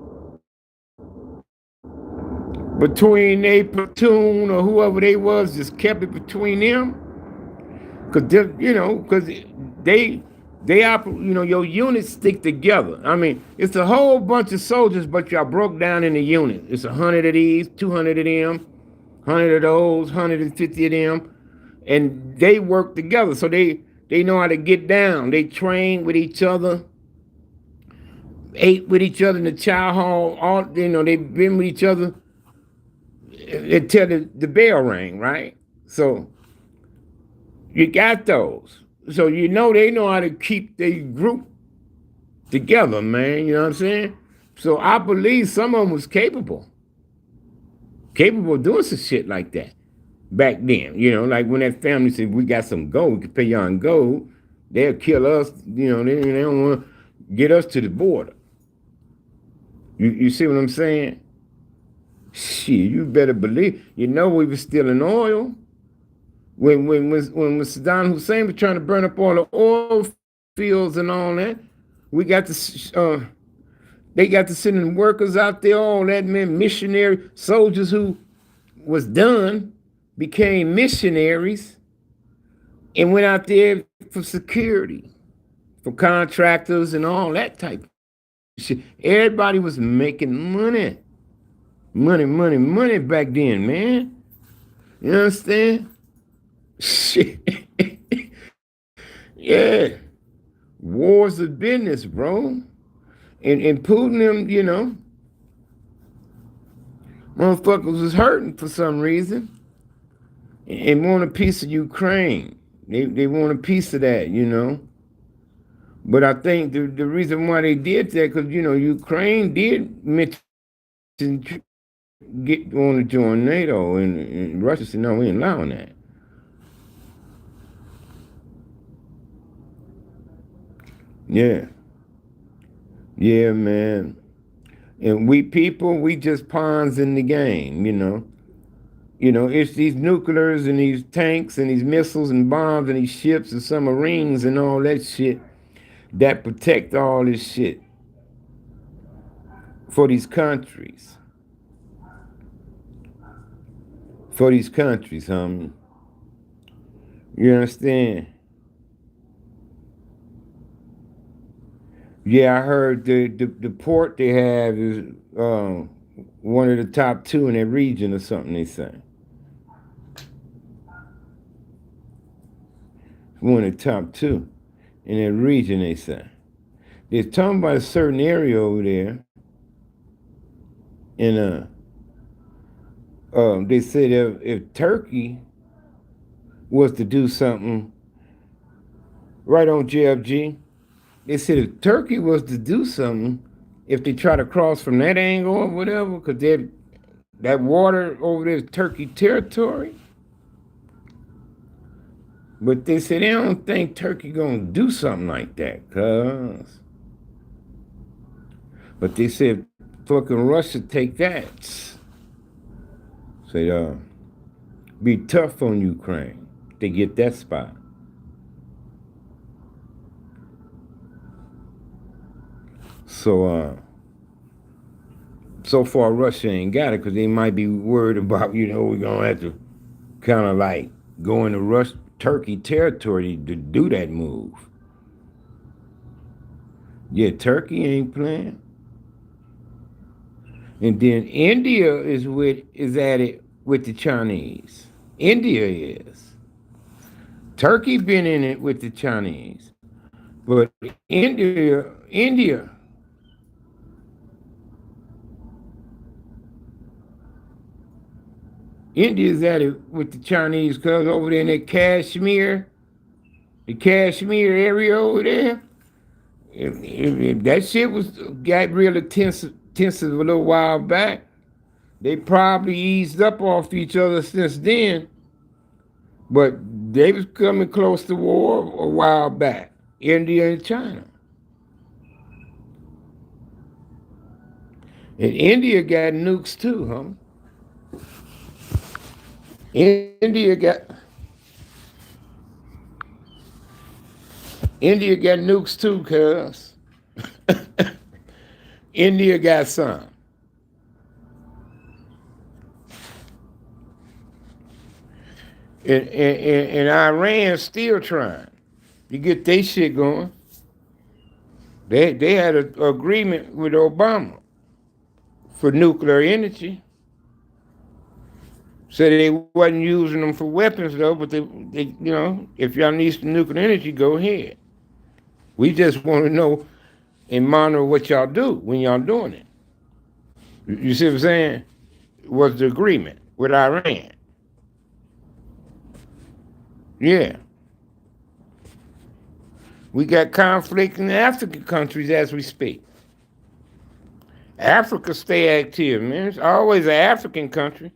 platoon or whoever they was, just kept it between them. Cause your units stick together. I mean, it's a whole bunch of soldiers, but y'all broke down in a unit. It's 100 of these, 200 of them, 100 of those, 150 of them, and they work together. So they know how to get down. They train with each other, ate with each other in the chow hall. They've been with each other until the bell rang, right? So you got those. So you know they know how to keep their group together, man. You know what I'm saying? So I believe some of them was capable of doing some shit like that back then. You know, like when that family said we got some gold, we can pay y'all in gold, they'll kill us. You know, they don't want to get us to the border. You see what I'm saying? Shit, you better believe. You know we was stealing oil when Saddam Hussein was trying to burn up all the oil fields and all that. We got to they got to send workers out there, all that, man, missionary soldiers who was done became missionaries and went out there for security, for contractors and all that type of shit. Everybody was making money. Money back then, man. You understand? Shit. Yeah. Wars of business, bro. And Putin them, you know, motherfuckers was hurting for some reason and want a piece of Ukraine. They want a piece of that, you know. But I think the reason why they did that, because, you know, Ukraine did mention want to join NATO, and Russia said, no, we ain't allowing that. Yeah. Yeah, man. And we people, we just pawns in the game, you know. You know, it's these nuclears and these tanks and these missiles and bombs and these ships and submarines and all that shit that protect all this shit for these countries. For these countries, homie. You understand? Yeah, I heard the port they have is one of the top 2 in that region or something, they say. One of the top 2 in that region, they say. They're talking about a certain area over there. And they said if Turkey was to do something right on JFG, they said if Turkey was to do something, if they try to cross from that angle or whatever, because that water over there is Turkey territory. But they said they don't think Turkey gonna do something like that, cuz. But they said fucking Russia take that. Say, be tough on Ukraine. They get that spot. So, so far Russia ain't got it because they might be worried about, you know, we're gonna have to kind of like go into Turkey territory to do that move. Yeah, Turkey ain't playing. And then India is at it with the Chinese. India is. Turkey been in it with the Chinese. But India's at it with the Chinese, because over there in that the Kashmir area over there, if that shit got real intensive a little while back, they probably eased up off each other since then. But they was coming close to war a while back, India and China. And India got nukes too, huh? India got nukes too, cuz. India got some. And Iran's still trying to get their shit going. They had an agreement with Obama for nuclear energy. Said they wasn't using them for weapons though, but they you know, if y'all need some nuclear energy, go ahead. We just want to know and monitor what y'all do when y'all doing it. You see what I'm saying? was the agreement with Iran. Yeah. We got conflict in the African countries as we speak. Africa stay active, man. It's always an African country.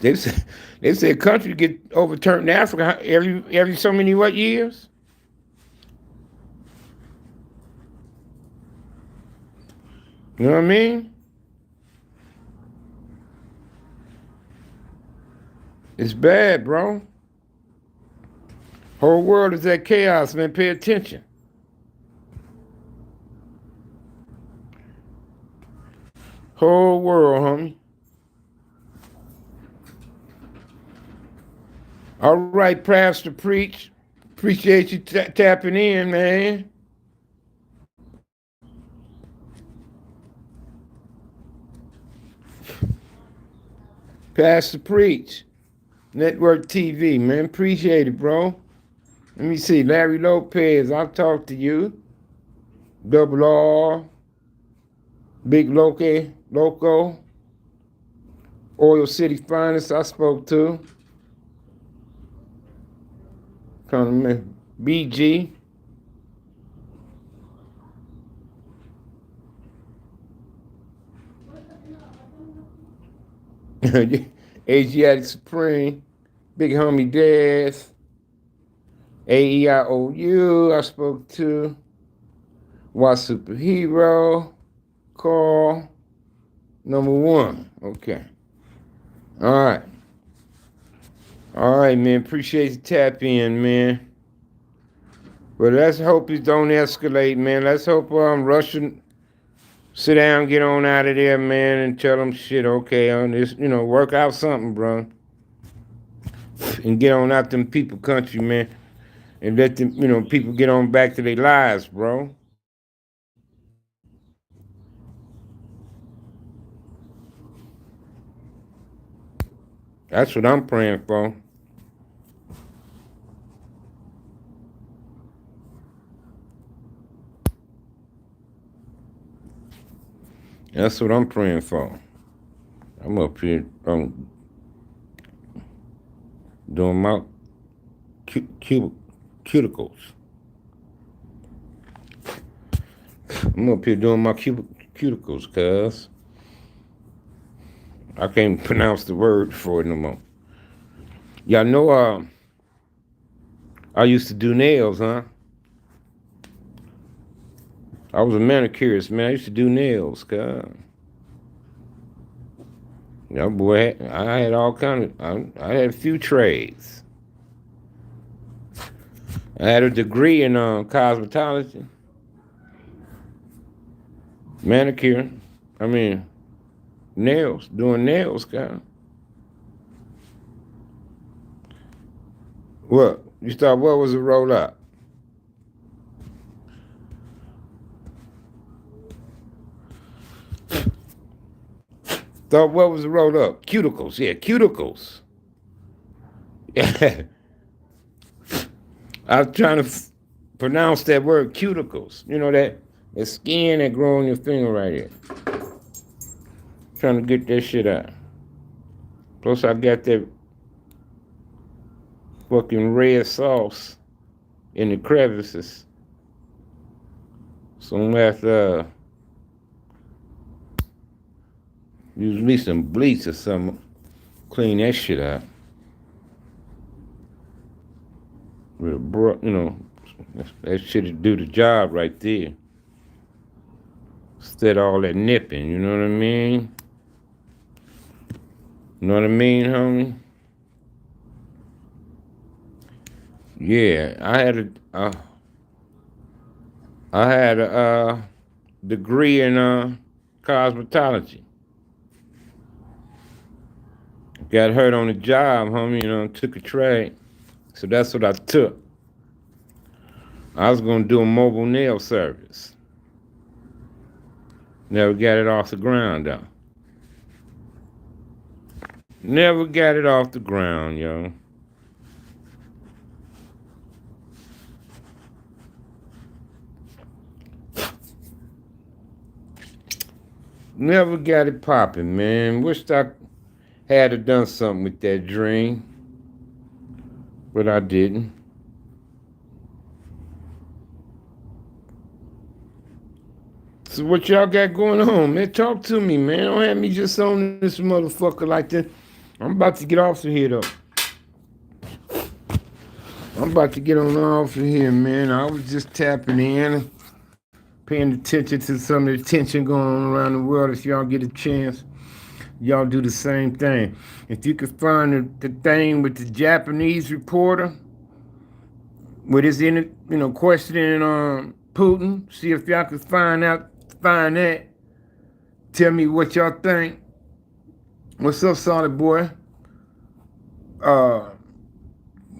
They say a country get overturned in Africa every so many what years? You know what I mean? It's bad, bro. Whole world is at chaos, man. Pay attention. Whole world, homie. All right, Pastor Preach. Appreciate you tapping in, man. Pastor Preach. Network TV, man. Appreciate it, bro. Let me see. Larry Lopez, I'll talk to you. Double R. Big Loco. Oil City Finest, I spoke to. BG. Asiatic Supreme. Big Homie Daz. AEIOU, I spoke to. Y Superhero. Call. Number 1. Okay. All right. All right, man. Appreciate you tap in, man. But let's hope it don't escalate, man. Let's hope Russia sit down, get on out of there, man, and tell them shit, okay, on this, work out something, bro. And get on out them people country, man. And let them, people get on back to their lives, bro. That's what I'm praying for. That's what I'm praying for. I'm up here doing my cuticles. I'm up here doing my cuticles, cuz. I can't pronounce the word for it no more. Y'all know I used to do nails, huh? I was a manicurist, man. I used to do nails, cuz. Yeah, boy, I had all kind of, I had a few trades. I had a degree in cosmetology, manicure. Nails, doing nails, guy. What? You thought what was a roll up? Thought what was a roll up? Cuticles, yeah, cuticles. I was trying to pronounce that word, cuticles. You know that skin that grow on your finger right here. Trying to get that shit out. Plus, I got that fucking red sauce in the crevices. So I'm gonna have to use me some bleach or something. Clean that shit out. With a that shit do the job right there. Instead of all that nipping, you know what I mean? You know what I mean, homie? Yeah, I had a degree in cosmetology. Got hurt on the job, homie, took a trade. So that's what I took. I was gonna do a mobile nail service. Never got it off the ground though. Never got it off the ground, yo. Never got it popping, man. Wished I had to done something with that dream, but I didn't. So what y'all got going on, man? Talk to me, man. Don't have me just on this motherfucker like that. I'm about to get off of here, though. I'm about to get on off of here, man. I was just tapping in, paying attention to some of the tension going on around the world. If y'all get a chance, y'all do the same thing. If you could find the thing with the Japanese reporter, with his questioning Putin, see if y'all could find that. Tell me what y'all think. What's up, Solid Boy?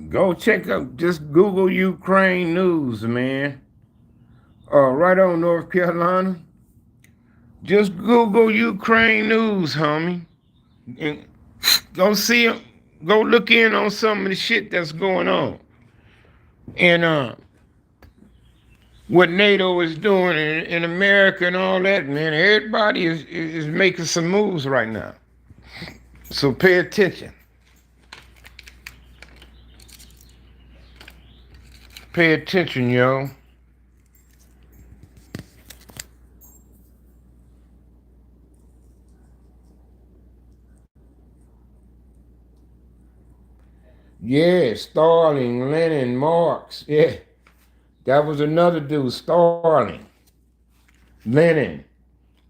Go check out, just Google Ukraine news, man. Right on North Carolina. Just Google Ukraine news, homie. And go see it. Go look in on some of the shit that's going on. And what NATO is doing in America and all that, man. Everybody is making some moves right now. So pay attention. Pay attention, yo. Yeah, Stalin, Lenin, Marx. Yeah, that was another dude, Stalin, Lenin,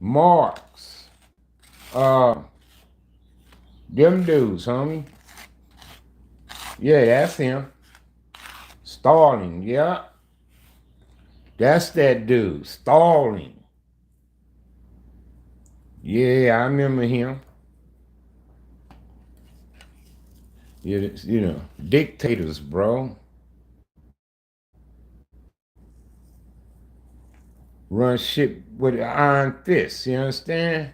Marx. Them dudes, homie. Yeah, that's him. Stalin, yeah. That's that dude, Stalin. Yeah, I remember him. Yeah, dictators, bro. Run shit with an iron fist, you understand?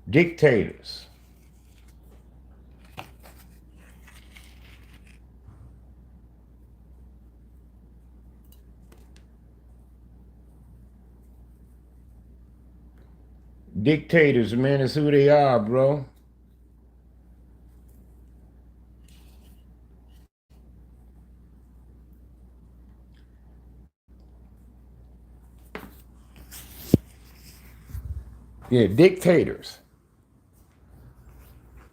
Dictators. Dictators, man, is who they are, bro. Yeah, dictators.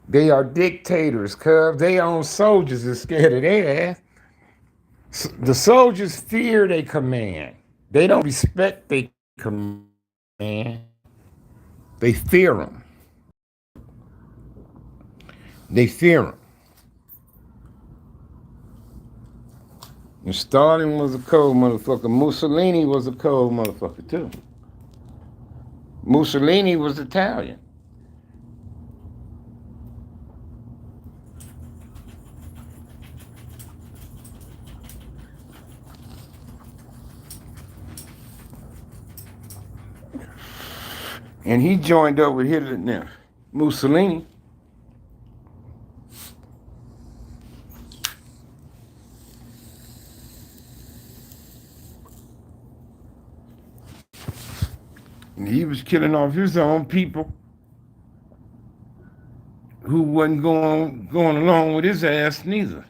They are dictators, cuz they own soldiers is scared of their ass. The soldiers fear they command. They don't respect they command. They fear them. They fear them. And Stalin was a cold motherfucker. Mussolini was a cold motherfucker too. Mussolini was Italian. And he joined up with Hitler now. Mussolini. And he was killing off his own people who wasn't going along with his ass neither.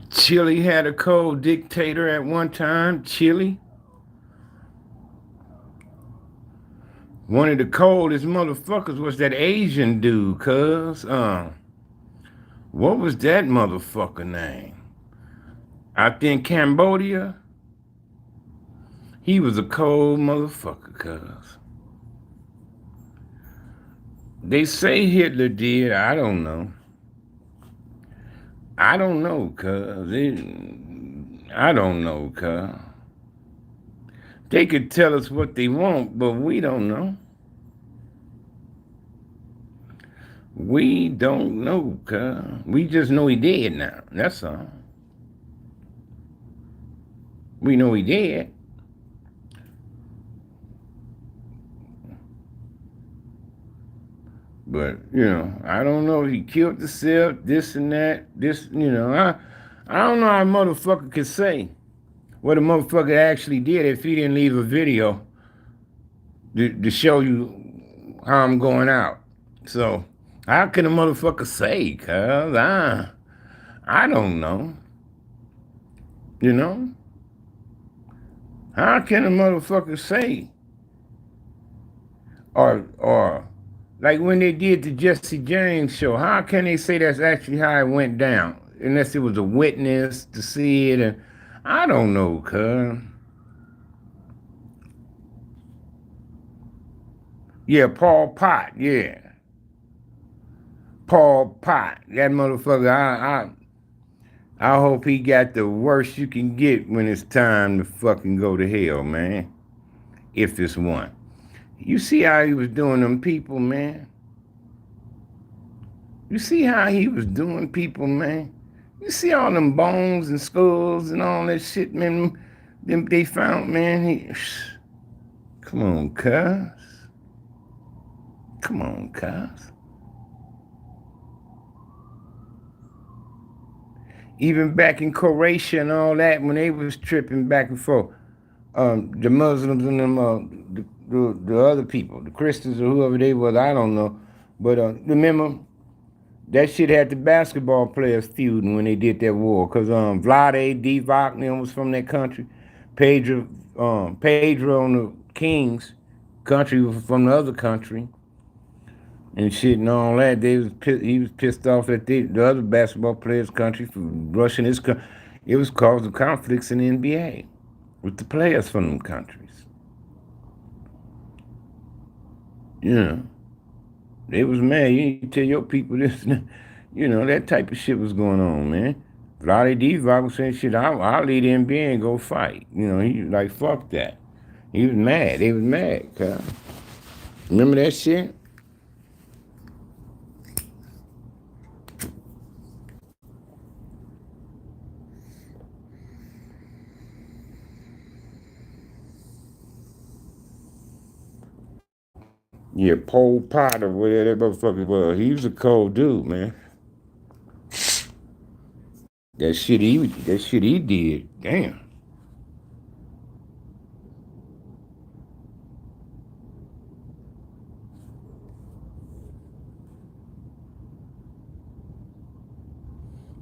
Chile had a cold dictator at one time. Chile. One of the coldest motherfuckers was that Asian dude, cuz. What was that motherfucker name? I think Cambodia. He was a cold motherfucker, cuz. They say Hitler did. I don't know. I don't know, cuz. I don't know, cuz. They could tell us what they want, but we don't know. We don't know, cuz. We just know he dead now. That's all. We know he dead. But, I don't know if he killed himself, this and that, I don't know how a motherfucker could say what a motherfucker actually did if he didn't leave a video to show you how I'm going out. So how can a motherfucker say, cuz I don't know. You know? How can a motherfucker say? Or like when they did the Jesse James show, how can they say that's actually how it went down? Unless it was a witness to see it, and I don't know, cuz. Yeah, Paul Pot, yeah. Paul Pot. That motherfucker, I hope he got the worst you can get when it's time to fucking go to hell, man. If it's one. You see how he was doing them people, man? You see how he was doing people, man? You see all them bones and skulls and all that shit, man? Them they found, man. Come on, cuz. Come on, cuz. Even back in Croatia and all that, when they was tripping back and forth, the Muslims and them, the other people, the Christians or whoever they was, I don't know. But remember, that shit had the basketball players feuding when they did that war. Because Vlade Divac was from that country. Pedro on the Kings country was from the other country. And shit and all that. He was pissed off at the other basketball players' country for rushing his country. It was causing conflicts in the NBA with the players from them countries. You know, they was mad. You need to tell your people this. You know, that type of shit was going on, man. Vlade Divac was saying, shit, I'll leave the NBA and go fight. You know, he like, fuck that. He was mad. They was mad, cuz. Remember that shit? Yeah, Pol Pot or whatever that motherfucker was. He was a cold dude, man. That shit he did. Damn.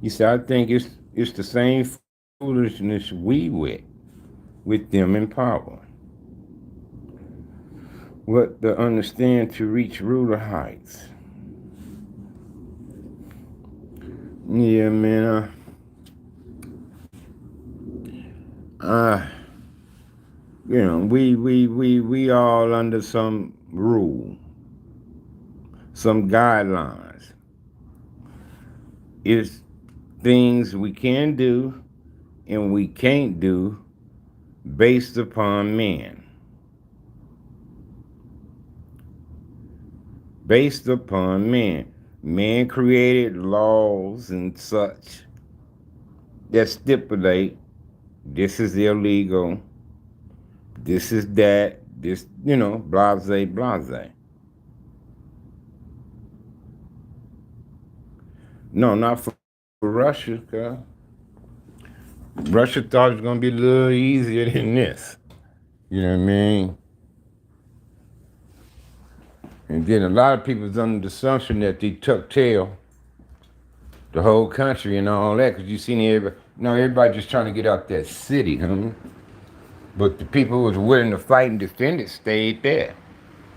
You see, I think it's the same foolishness we with them in power. What to understand to reach ruler heights. Yeah, man. You know, we all under some rule, some guidelines. It's things we can do and we can't do based upon men. Based upon men. Men created laws and such that stipulate this is illegal, this is that, this, you know, blase, blase. No, not for Russia, cuz. Russia thought it was going to be a little easier than this. You know what I mean? And then a lot of people was under the assumption that they took tail the whole country and all that, because you seen everybody just trying to get out that city, homie. But the people who was willing to fight and defend it stayed there.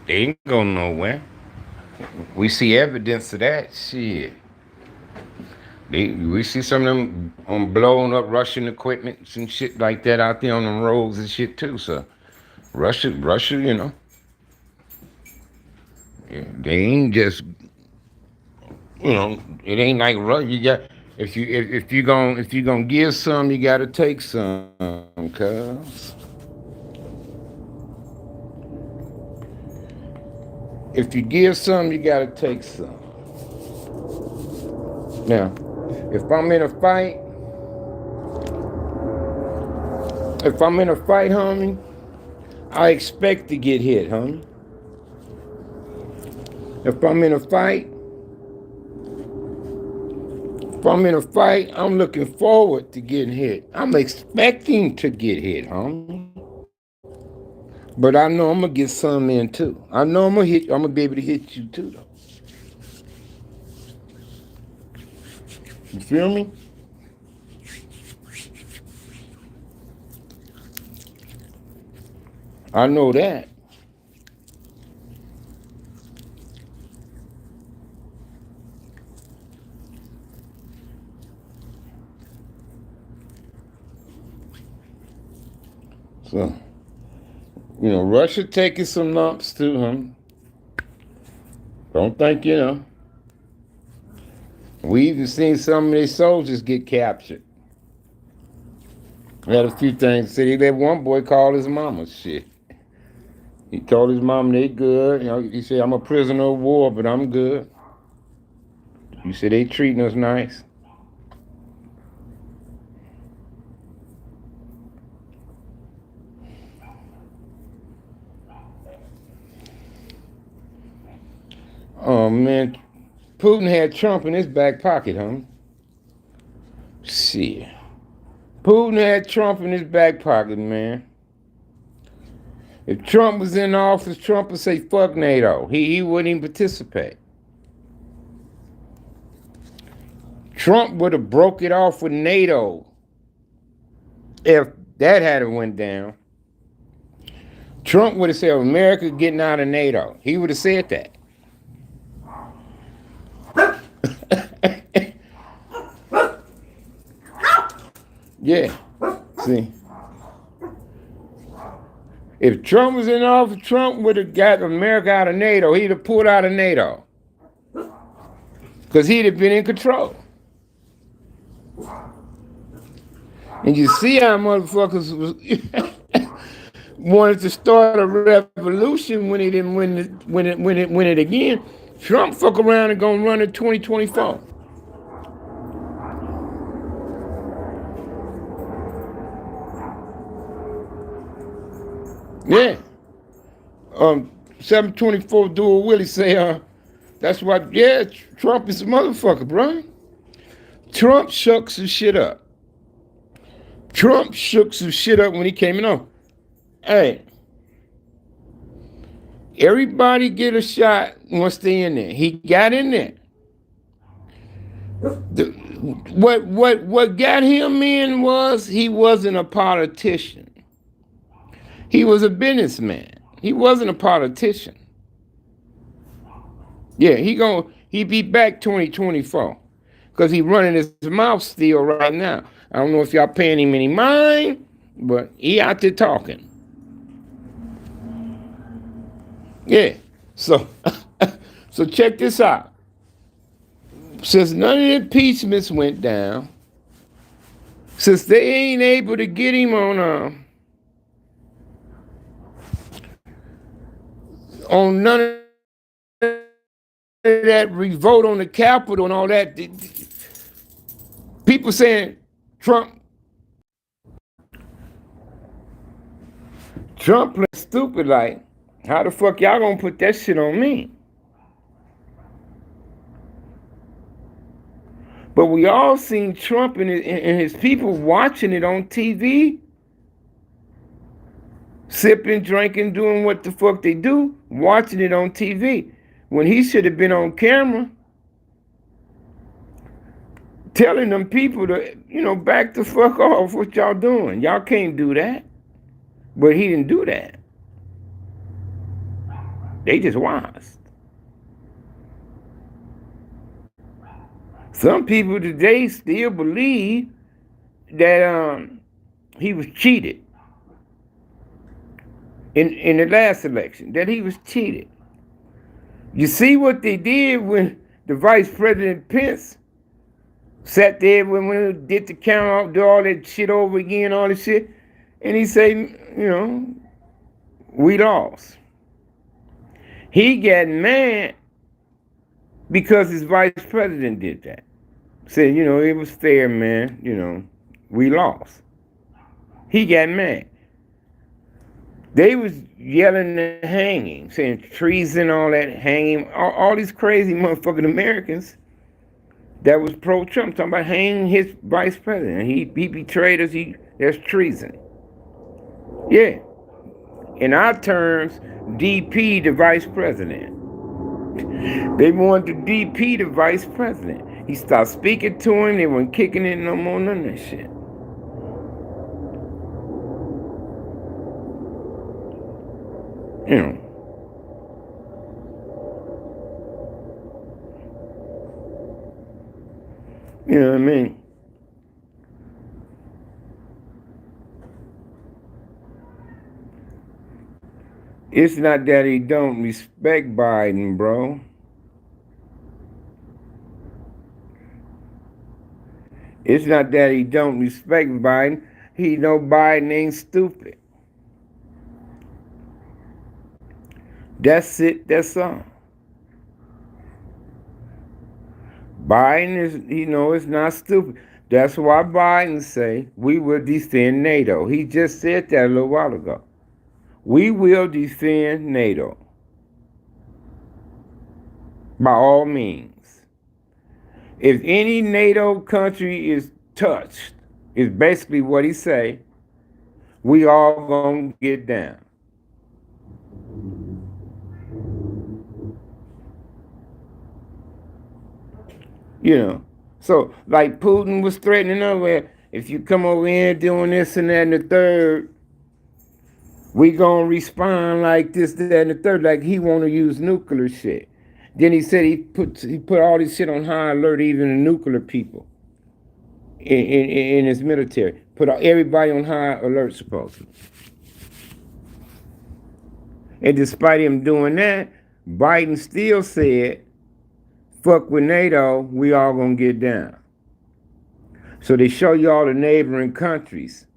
They ain't go nowhere. We see evidence of that shit. We see some of them blowing up Russian equipment and shit like that out there on the roads and shit too. So Russia, you know, they ain't just, you know, it ain't like Russia. You got if you gonna give some, you gotta take some, cuz. If you give some, you gotta take some. Now, if I'm in a fight, homie, I expect to get hit, homie. If I'm in a fight, I'm looking forward to getting hit. I'm expecting to get hit, homie. But I know I'm gonna get some in too. I know I'm gonna be able to hit you too though. You feel me? I know that. So, Russia taking some lumps too, huh? Don't think, We even seen some of their soldiers get captured. Had a few things. Said he let one boy call his mama. Shit. He told his mom they good. He said, I'm a prisoner of war, but I'm good. He said they treating us nice. Oh man, Putin had Trump in his back pocket, huh? Shit. Putin had Trump in his back pocket, man. If Trump was in office, Trump would say, fuck NATO. He wouldn't even participate. Trump would have broke it off with NATO if that hadn't went down. Trump would have said, America getting out of NATO. He would have said that. Yeah. See. If Trump was in office, Trump would have got America out of NATO. He'd have pulled out of NATO. Because he'd have been in control. And you see how motherfuckers wanted to start a revolution when he didn't win it again. Trump fuck around and gonna run in 2024. Yeah. 724 Dual Willie say, that's why, yeah, Trump is a motherfucker, bro. Trump shook some shit up. Trump shook some shit up when he came in on. Hey, everybody get a shot once they in there. He got in there. What got him in was he wasn't a politician. He was a businessman. He wasn't a politician. Yeah, he be back 2024 because he running his mouth still right now. I don't know if y'all paying him any mind, but he out there talking. Yeah, so so check this out. Since none of the impeachments went down, since they ain't able to get him on none of that revote on the Capitol and all that, people saying Trump playing stupid like, how the fuck y'all gonna put that shit on me? But we all seen Trump and his people watching it on TV, sipping, drinking, doing what the fuck they do, watching it on TV, when he should have been on camera telling them people to, back the fuck off what y'all doing. Y'all can't do that. But he didn't do that. They just watched. Some people today still believe that he was cheated in the last election, that he was cheated. You see what they did when the Vice President Pence sat there when we did the count off, do all that shit over again, all this shit, and he said, we lost. He got mad because his vice president did that. Said, it was fair, man, we lost. He got mad. They was yelling and hanging, saying treason, all that, hanging, all these crazy motherfucking Americans that was pro-Trump, talking about hanging his vice president. He betrayed us, that's treason. Yeah. In our terms, DP the vice president. They wanted to DP the vice president. He stopped speaking to him. They weren't kicking it no more, none of that shit. You know. You know what I mean? It's not that he don't respect Biden, bro. It's not that he don't respect Biden. He know Biden ain't stupid. That's it, that's all. Biden is, it's not stupid. That's why Biden say we will defend NATO. He just said that a little while ago. We will defend NATO. By all means. If any NATO country is touched, is basically what he say, we all gonna get down. So like Putin was threatening us, if you come over here doing this and that and the third, we gonna respond like this, that, and the third, like he wanna use nuclear shit. Then he said he put all this shit on high alert, even the nuclear people in his military. Put everybody on high alert, supposedly. And despite him doing that, Biden still said, fuck with NATO, we all gonna get down. So they show you all the neighboring countries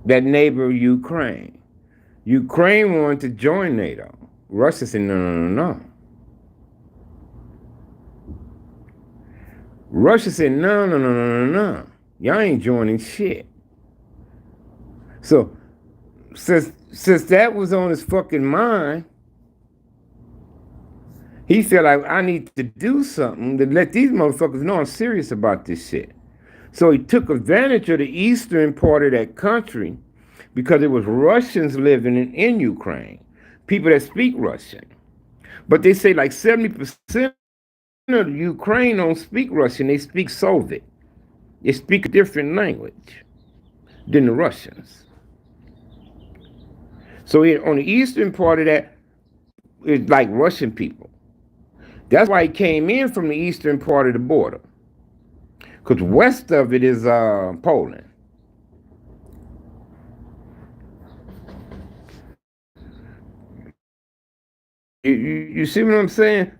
that neighbor Ukraine. Ukraine wanted to join NATO. Russia said, no. Russia said, no. Y'all ain't joining shit. So, since that was on his fucking mind, he felt like, I need to do something to let these motherfuckers know I'm serious about this shit. So he took advantage of the eastern part of that country because it was Russians living in Ukraine, people that speak Russian. But they say like 70% of Ukraine don't speak Russian, they speak Soviet. They speak a different language than the Russians. So on the eastern part of that, it's like Russian people. That's why he came in from the eastern part of the border. Because west of it is Poland. You see what I'm saying?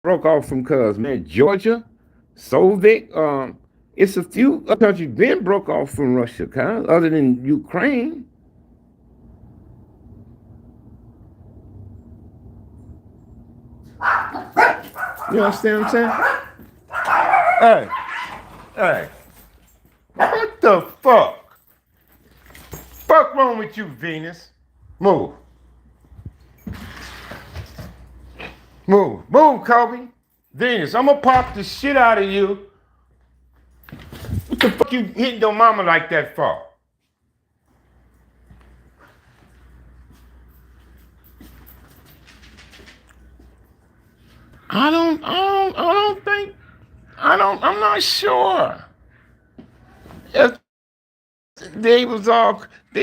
Broke off from cuz, man. Georgia, Soviet, it's a few countries been broke off from Russia, cuz, other than Ukraine. You understand what I'm saying? Hey, what the fuck? Fuck wrong with you, Venus? Move, Kobe. Venus, I'm gonna pop the shit out of you. What the fuck you hitting your mama like that for? I'm not sure. They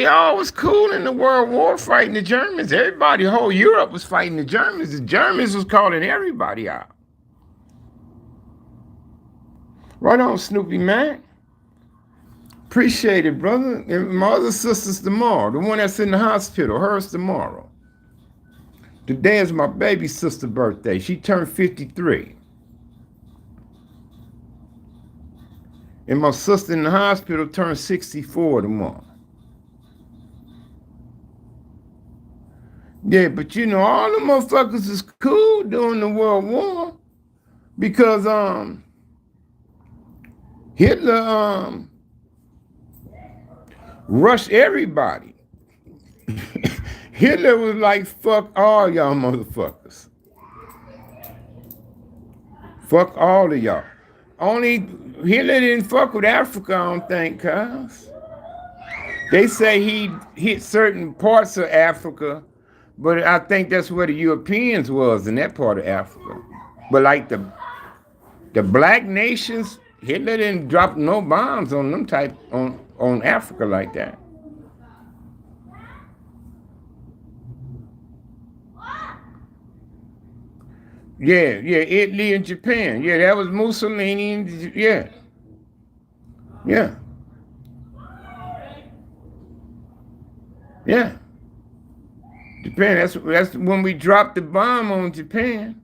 all was cool in the World War fighting the Germans. Everybody, whole Europe was fighting the Germans. The Germans was calling everybody out. Right on, Snoopy man. Appreciate it, brother. And my other sister's tomorrow. The one that's in the hospital, hers tomorrow. Today is my baby sister's birthday. She turned 53. And my sister in the hospital turned 64 tomorrow. Yeah, but all the motherfuckers is cool during the World War because Hitler rushed everybody. Hitler was like, fuck all y'all motherfuckers. Fuck all of y'all. Only Hitler didn't fuck with Africa, I don't think, cuz. They say he hit certain parts of Africa, but I think that's where the Europeans was in that part of Africa. But like the black nations, Hitler didn't drop no bombs on them type on Africa like that. Yeah, yeah, Italy and Japan. Yeah, that was Mussolini. Yeah, yeah, yeah. Japan. That's when we dropped the bomb on Japan.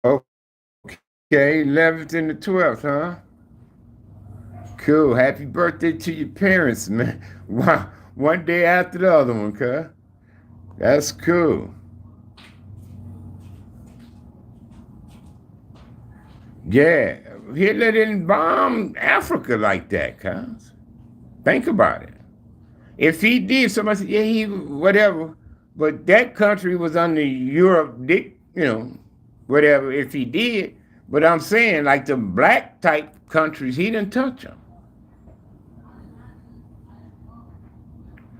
Okay, 11th and the 12th, huh? Cool. Happy birthday to your parents, man. Wow. One day after the other one, cuz. That's cool. Yeah. Hitler didn't bomb Africa like that, cuz. Think about it. If he did, somebody said, yeah, he whatever. But that country was under Europe, whatever, if he did. But I'm saying, like the black type countries, he didn't touch them.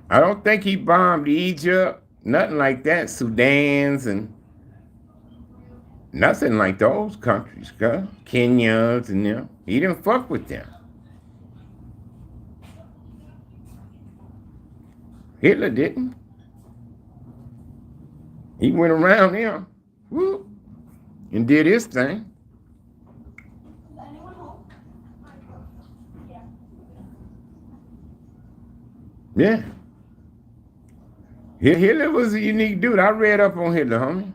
I don't think he bombed Egypt, nothing like that, Sudan's and nothing like those countries, Kenyans and them. He didn't fuck with them. Hitler didn't. He went around them, whoop, and did his thing. Yeah. Hitler was a unique dude. I read up on Hitler, homie.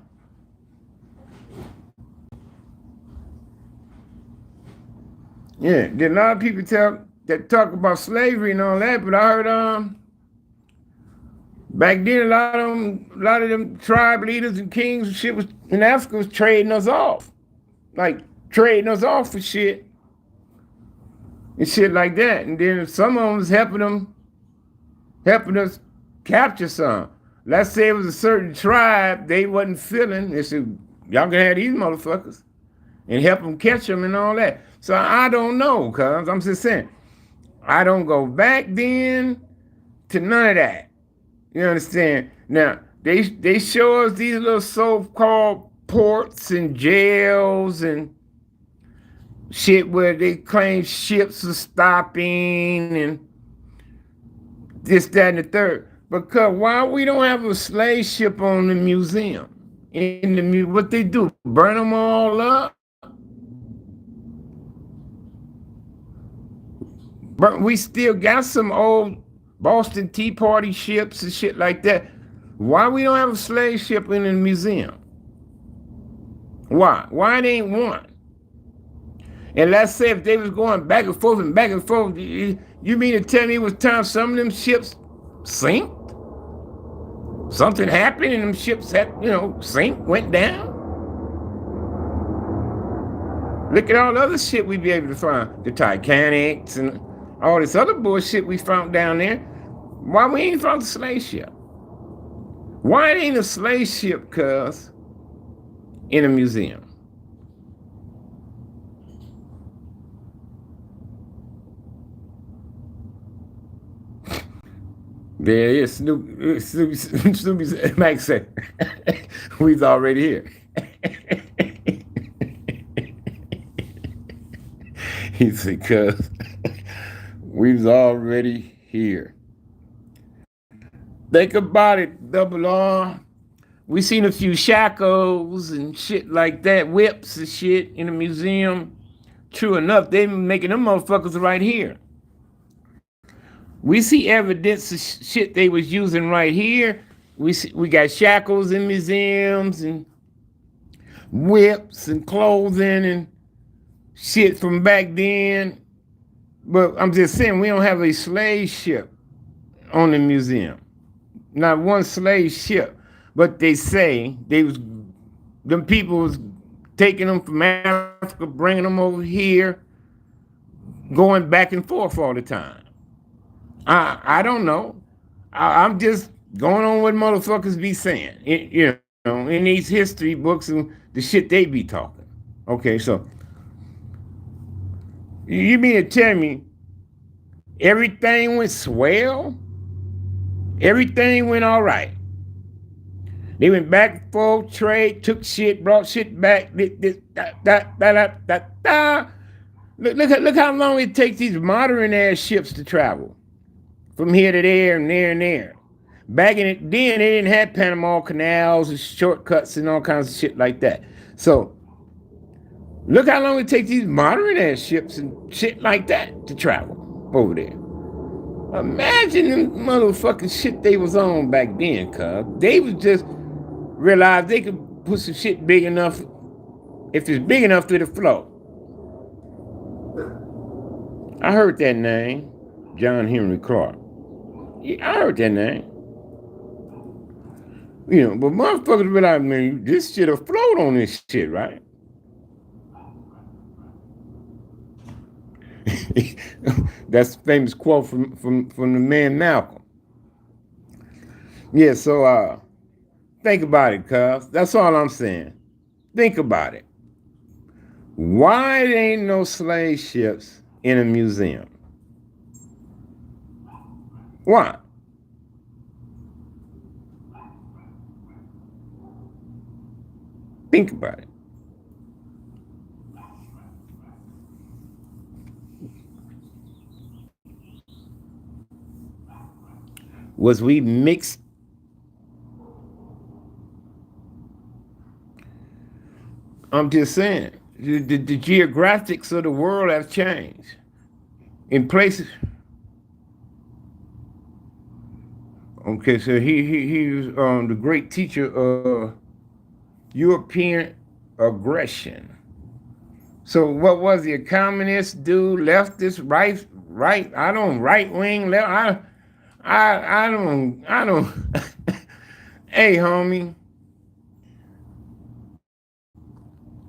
Yeah, did a lot of people talk about slavery and all that, but I heard back then a lot of them tribe leaders and kings and shit was in Africa was trading us off. Like trading us off for shit and shit like that. And then some of them was helping us capture some. Let's say it was a certain tribe they wasn't feeling. They said, y'all can have these motherfuckers and help them catch them and all that. So I don't know, cuz I'm just saying, I don't go back then to none of that. You understand? Now, they show us these little so-called ports and jails and shit where they claim ships are stopping and this, that, and the third. Because why we don't have a slave ship on the museum? What they do? Burn them all up? But we still got some old Boston Tea Party ships and shit like that. Why we don't have a slave ship in the museum? Why? Why it ain't one? And let's say if they was going back and forth, you mean to tell me it was time some of them ships sink? Something happened and them ships had, went down? Look at all the other shit we be able to find. The Titanics and all this other bullshit we found down there. Why we ain't found the slave ship? Why it ain't a slave ship, cuz, in a museum? There is Snoopy Max said, we's already here. He said, cuz, we's already here. Think about it, Double R. We seen a few shackles and shit like that, whips and shit in the museum. True enough, they making them motherfuckers right here. We see evidence of shit they was using right here. We got shackles in museums and whips and clothing and shit from back then. But I'm just saying, we don't have a slave ship on the museum. Not one slave ship. But they say them people was taking them from Africa, bringing them over here, going back and forth all the time. I don't know. I'm just going on what motherfuckers be saying, in these history books and the shit they be talking. Okay, so You mean to tell me everything went swell? Everything went all right. They went back and forth, trade, took shit, brought shit back. Look how long it takes these modern ass ships to travel from here to there and there and there. Back in it, then they didn't have Panama canals and shortcuts and all kinds of shit like that. So look how long it takes these modern ass ships and shit like that to travel over there. Imagine the motherfucking shit they was on back then, cuz. They was just realized they could put some shit big enough, if it's big enough to the flow. I heard that name, John Henry Clark. Yeah, I heard that name. You know, but motherfuckers realize, man, this shit afloat on this shit, right? That's a famous quote from the man Malcolm. Yeah, so think about it, cuz. That's all I'm saying. Think about it. Why ain't no slave ships in a museum? Why? Think about it. Was we mixed? I'm just saying, the geographics of the world have changed. In places. Okay, so he was the great teacher of European aggression. So what was he? A communist dude, leftist, right? I don't right wing, left. I don't. Hey, homie,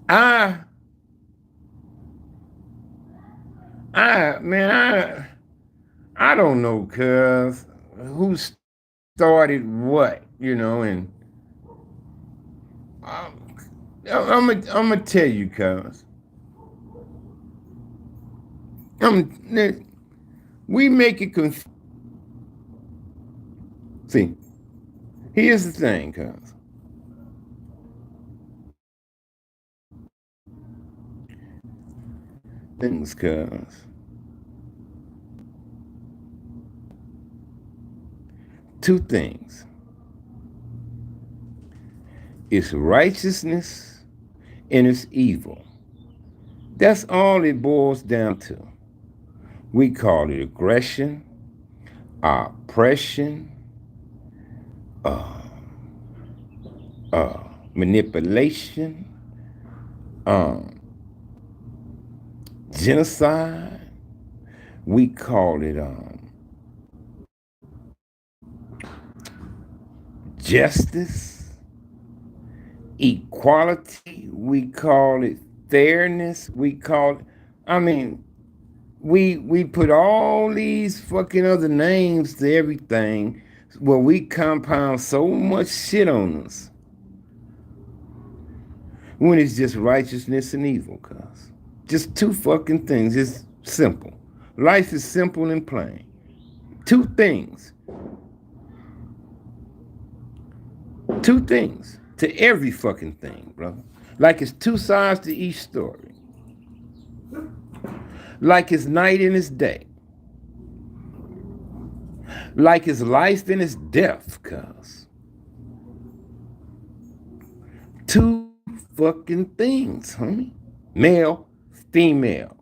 I man, I don't know, cuz who started what, you know, and I'm gonna tell you, cuz we make it see. Here's the thing, cuz things, cuz two things. It's righteousness and it's evil. That's all it boils down to. We call it aggression, oppression, manipulation, genocide. We call it justice, equality. We call it fairness. We call it, I mean, we put all these fucking other names to everything where we compound so much shit on us when it's just righteousness and evil, cuz. Just two fucking things. It's simple. Life is simple and plain. Two things. Two things to every fucking thing, brother. Like it's two sides to each story. Like it's night and it's day. Like it's life and it's death, cuz. Two fucking things, homie. Male, female.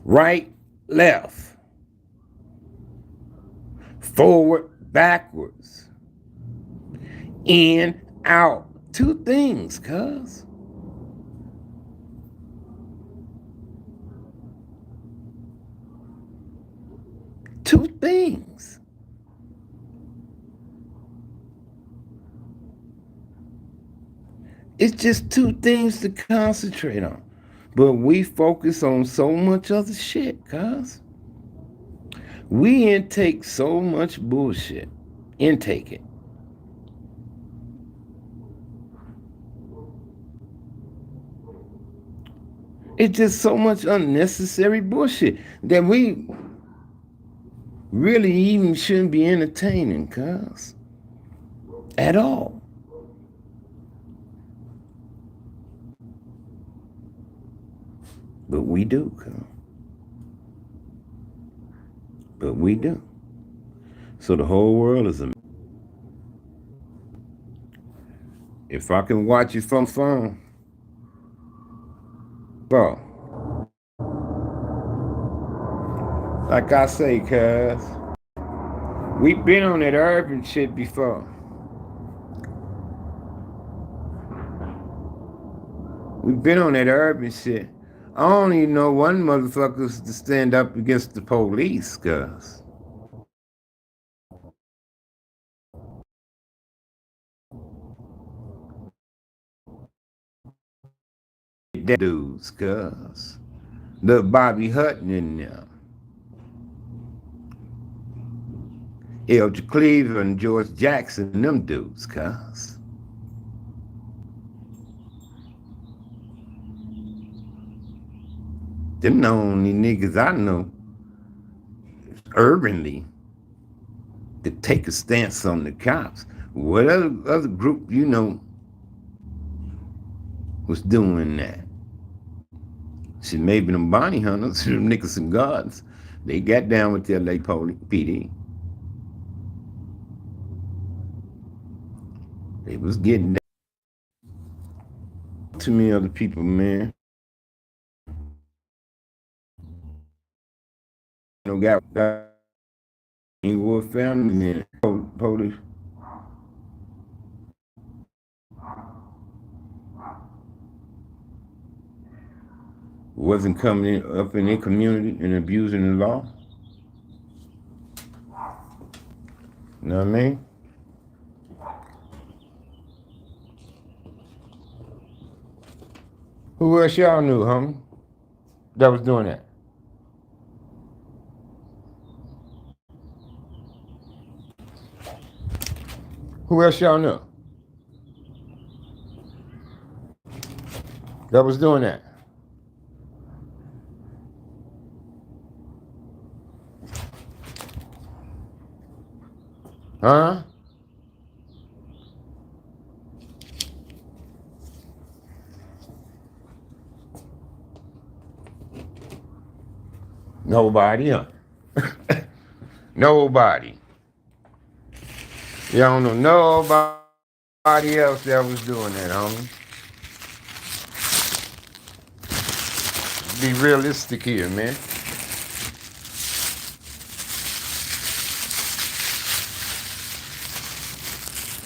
Right, left. Forward, backwards. In, out. Two things, cuz. Two things. It's just two things to concentrate on. But we focus on so much other shit, cuz. We intake so much bullshit. Intake it. It's just so much unnecessary bullshit that we really even shouldn't be entertaining, cuz. At all. But we do, cuz. But we do. So the whole world is a. If I can watch it from phone, bro. Like I say, cuz, we've been on that urban shit before. We've been on that urban shit. I only know one motherfucker to stand up against the police, cuz. That dudes, cuz. Little Bobby Hutton in there. Elder Cleaver and George Jackson, them dudes, cuz. Them the only niggas I know urbanly to take a stance on the cops. What other group you know was doing that? Shit, maybe them Bonnie Hunters, them Nicholson Gardens, they got down with the LA PD. They was getting down. Too many other people, man. No got Inglewood family in police. Wasn't coming up in their community and abusing the law. You know what I mean? Who else y'all knew, homie, that was doing that? Who else y'all knew that was doing that? Huh? Nobody, huh? Nobody. Y'all don't know nobody else that was doing that, homie. Be realistic here, man.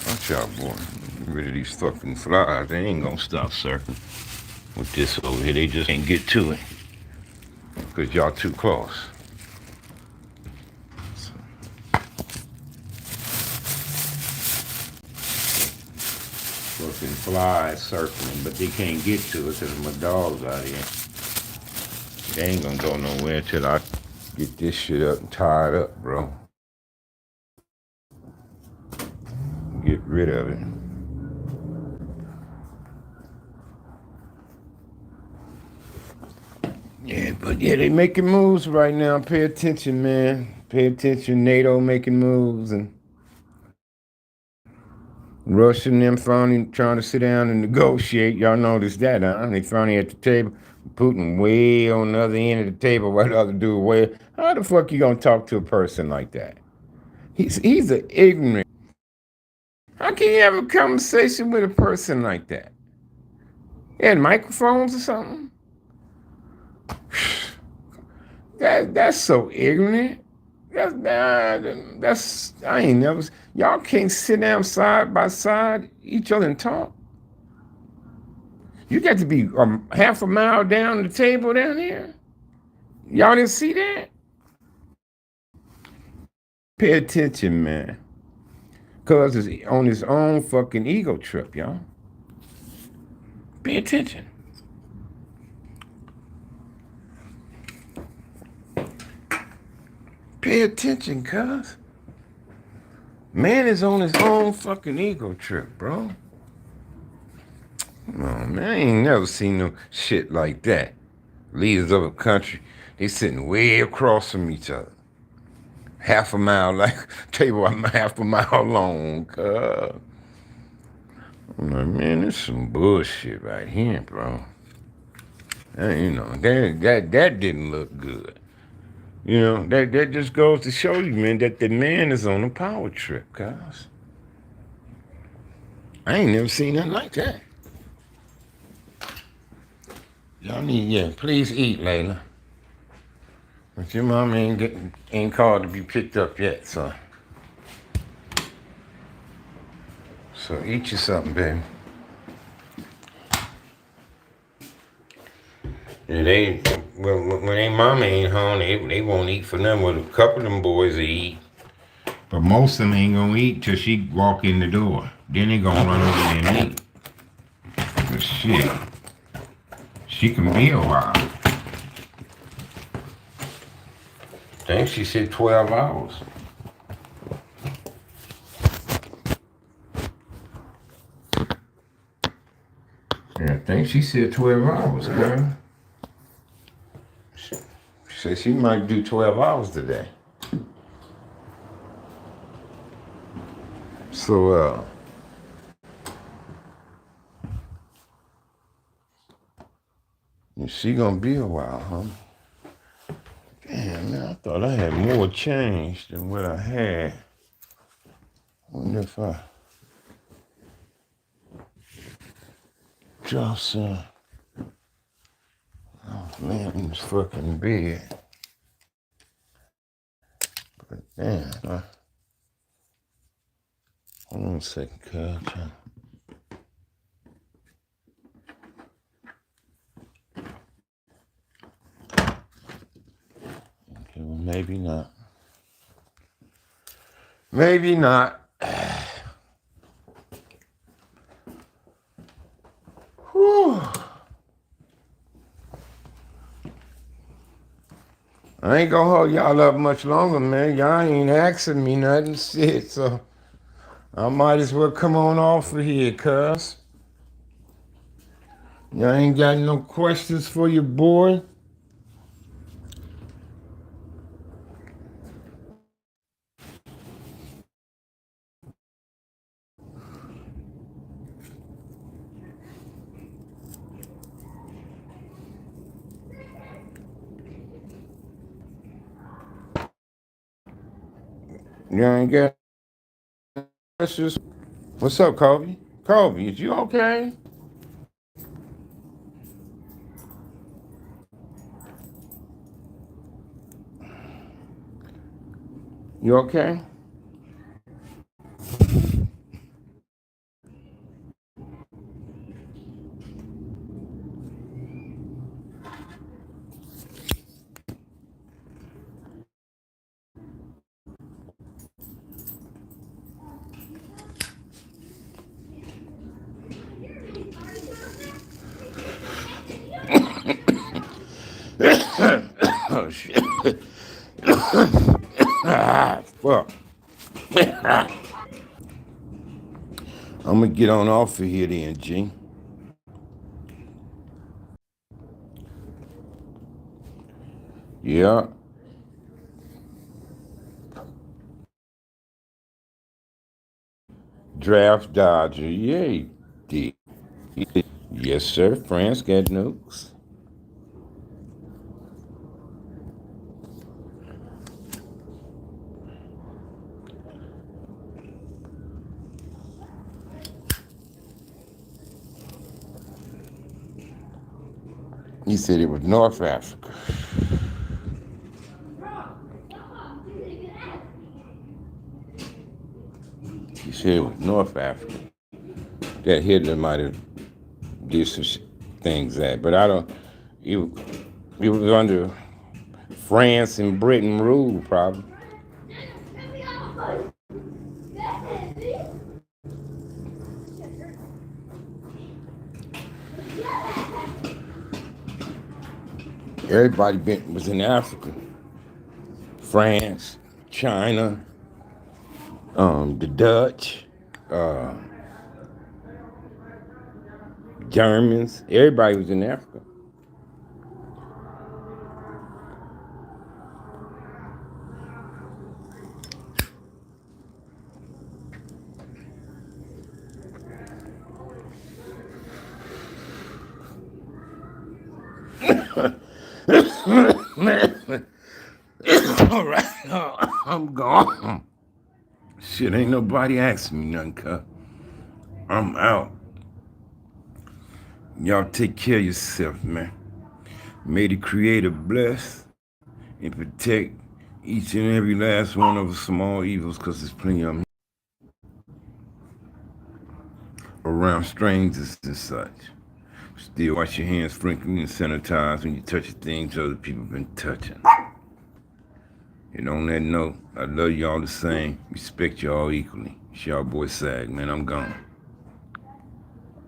Watch out, boy. Get rid of these fucking flies. They ain't gonna stop circling with this over here. They just can't get to it because y'all too close. Fucking flies circling, but they can't get to it because my dog's out here. They ain't gonna go nowhere till I get this shit up and tied up, bro. Get rid of it. Yeah, but yeah, they making moves right now. Pay attention, man. Pay attention. NATO making moves, and Russia and them finally trying to sit down and negotiate. Y'all noticed that, huh? They finally at the table. Putin way on the other end of the table. What the other dude way? How the fuck you gonna talk to a person like that? He's an ignorant. How can you have a conversation with a person like that? They had microphones or something? That's so ignorant. That's I ain't never. Y'all can't sit down side by side each other and talk. You got to be half a mile down the table down here. Y'all didn't see that? Pay attention, man. Cause it's on his own fucking ego trip, y'all. Pay attention. Pay attention, cuz. Man is on his own fucking ego trip, bro. Oh, man, I ain't never seen no shit like that. leaders of a country, they sitting way across from each other. Half a mile, like, table half a mile long. I'm like, man, this is some bullshit right here, bro. That didn't look good. That just goes to show you, man, that the man is on a power trip, guys. I ain't never seen nothing like that. Y'all please eat, Layla. But your mom ain't called to be picked up yet, so eat you something, baby. Yeah, when they mama ain't home, they won't eat for them. Well, a couple of them boys will eat, but most of them ain't gonna eat till she walk in the door. Then they gonna run over there and eat. But shit, she can be a while. I think she said 12 hours. Yeah, I think she said 12 hours, girl. She said she might do 12 hours today. So, she gonna be a while, huh? Damn, man, I thought I had more change than what I had. I wonder if I drop some. Oh, man, in this fucking bed. But damn, hold on a second, cuz. Okay, well, maybe not. Maybe not. Whew. I ain't gonna hold y'all up much longer, man. Y'all ain't asking me nothing, shit, so I might as well come on off of here, cuz. Y'all ain't got no questions for your boy? Y'all ain't got questions? What's up, Kobe? Kobe, is you okay? You okay? Oh, shit. Fuck. I'm gonna get on off of here then, G. Yeah. Draft Dodger. Yay. D. Yes, sir. France got nukes. He said it was North Africa. He said it was North Africa. That Hitler might have did some things at, but I don't. It was under France and Britain rule, probably. Everybody was in Africa. France, China, the Dutch, uh, Germans. Everybody was in Africa. All right, I'm gone. Shit, ain't nobody asking me nothing, cuz. I'm out. Y'all take care of yourself, man. May the Creator bless and protect each and every last one of us from all evils, because there's plenty of them around strangers and such. Still wash your hands frequently and sanitize when you touch things other people been touching. And on that note, I love y'all the same. Respect y'all equally. It's y'all boy Sag, man. I'm gone.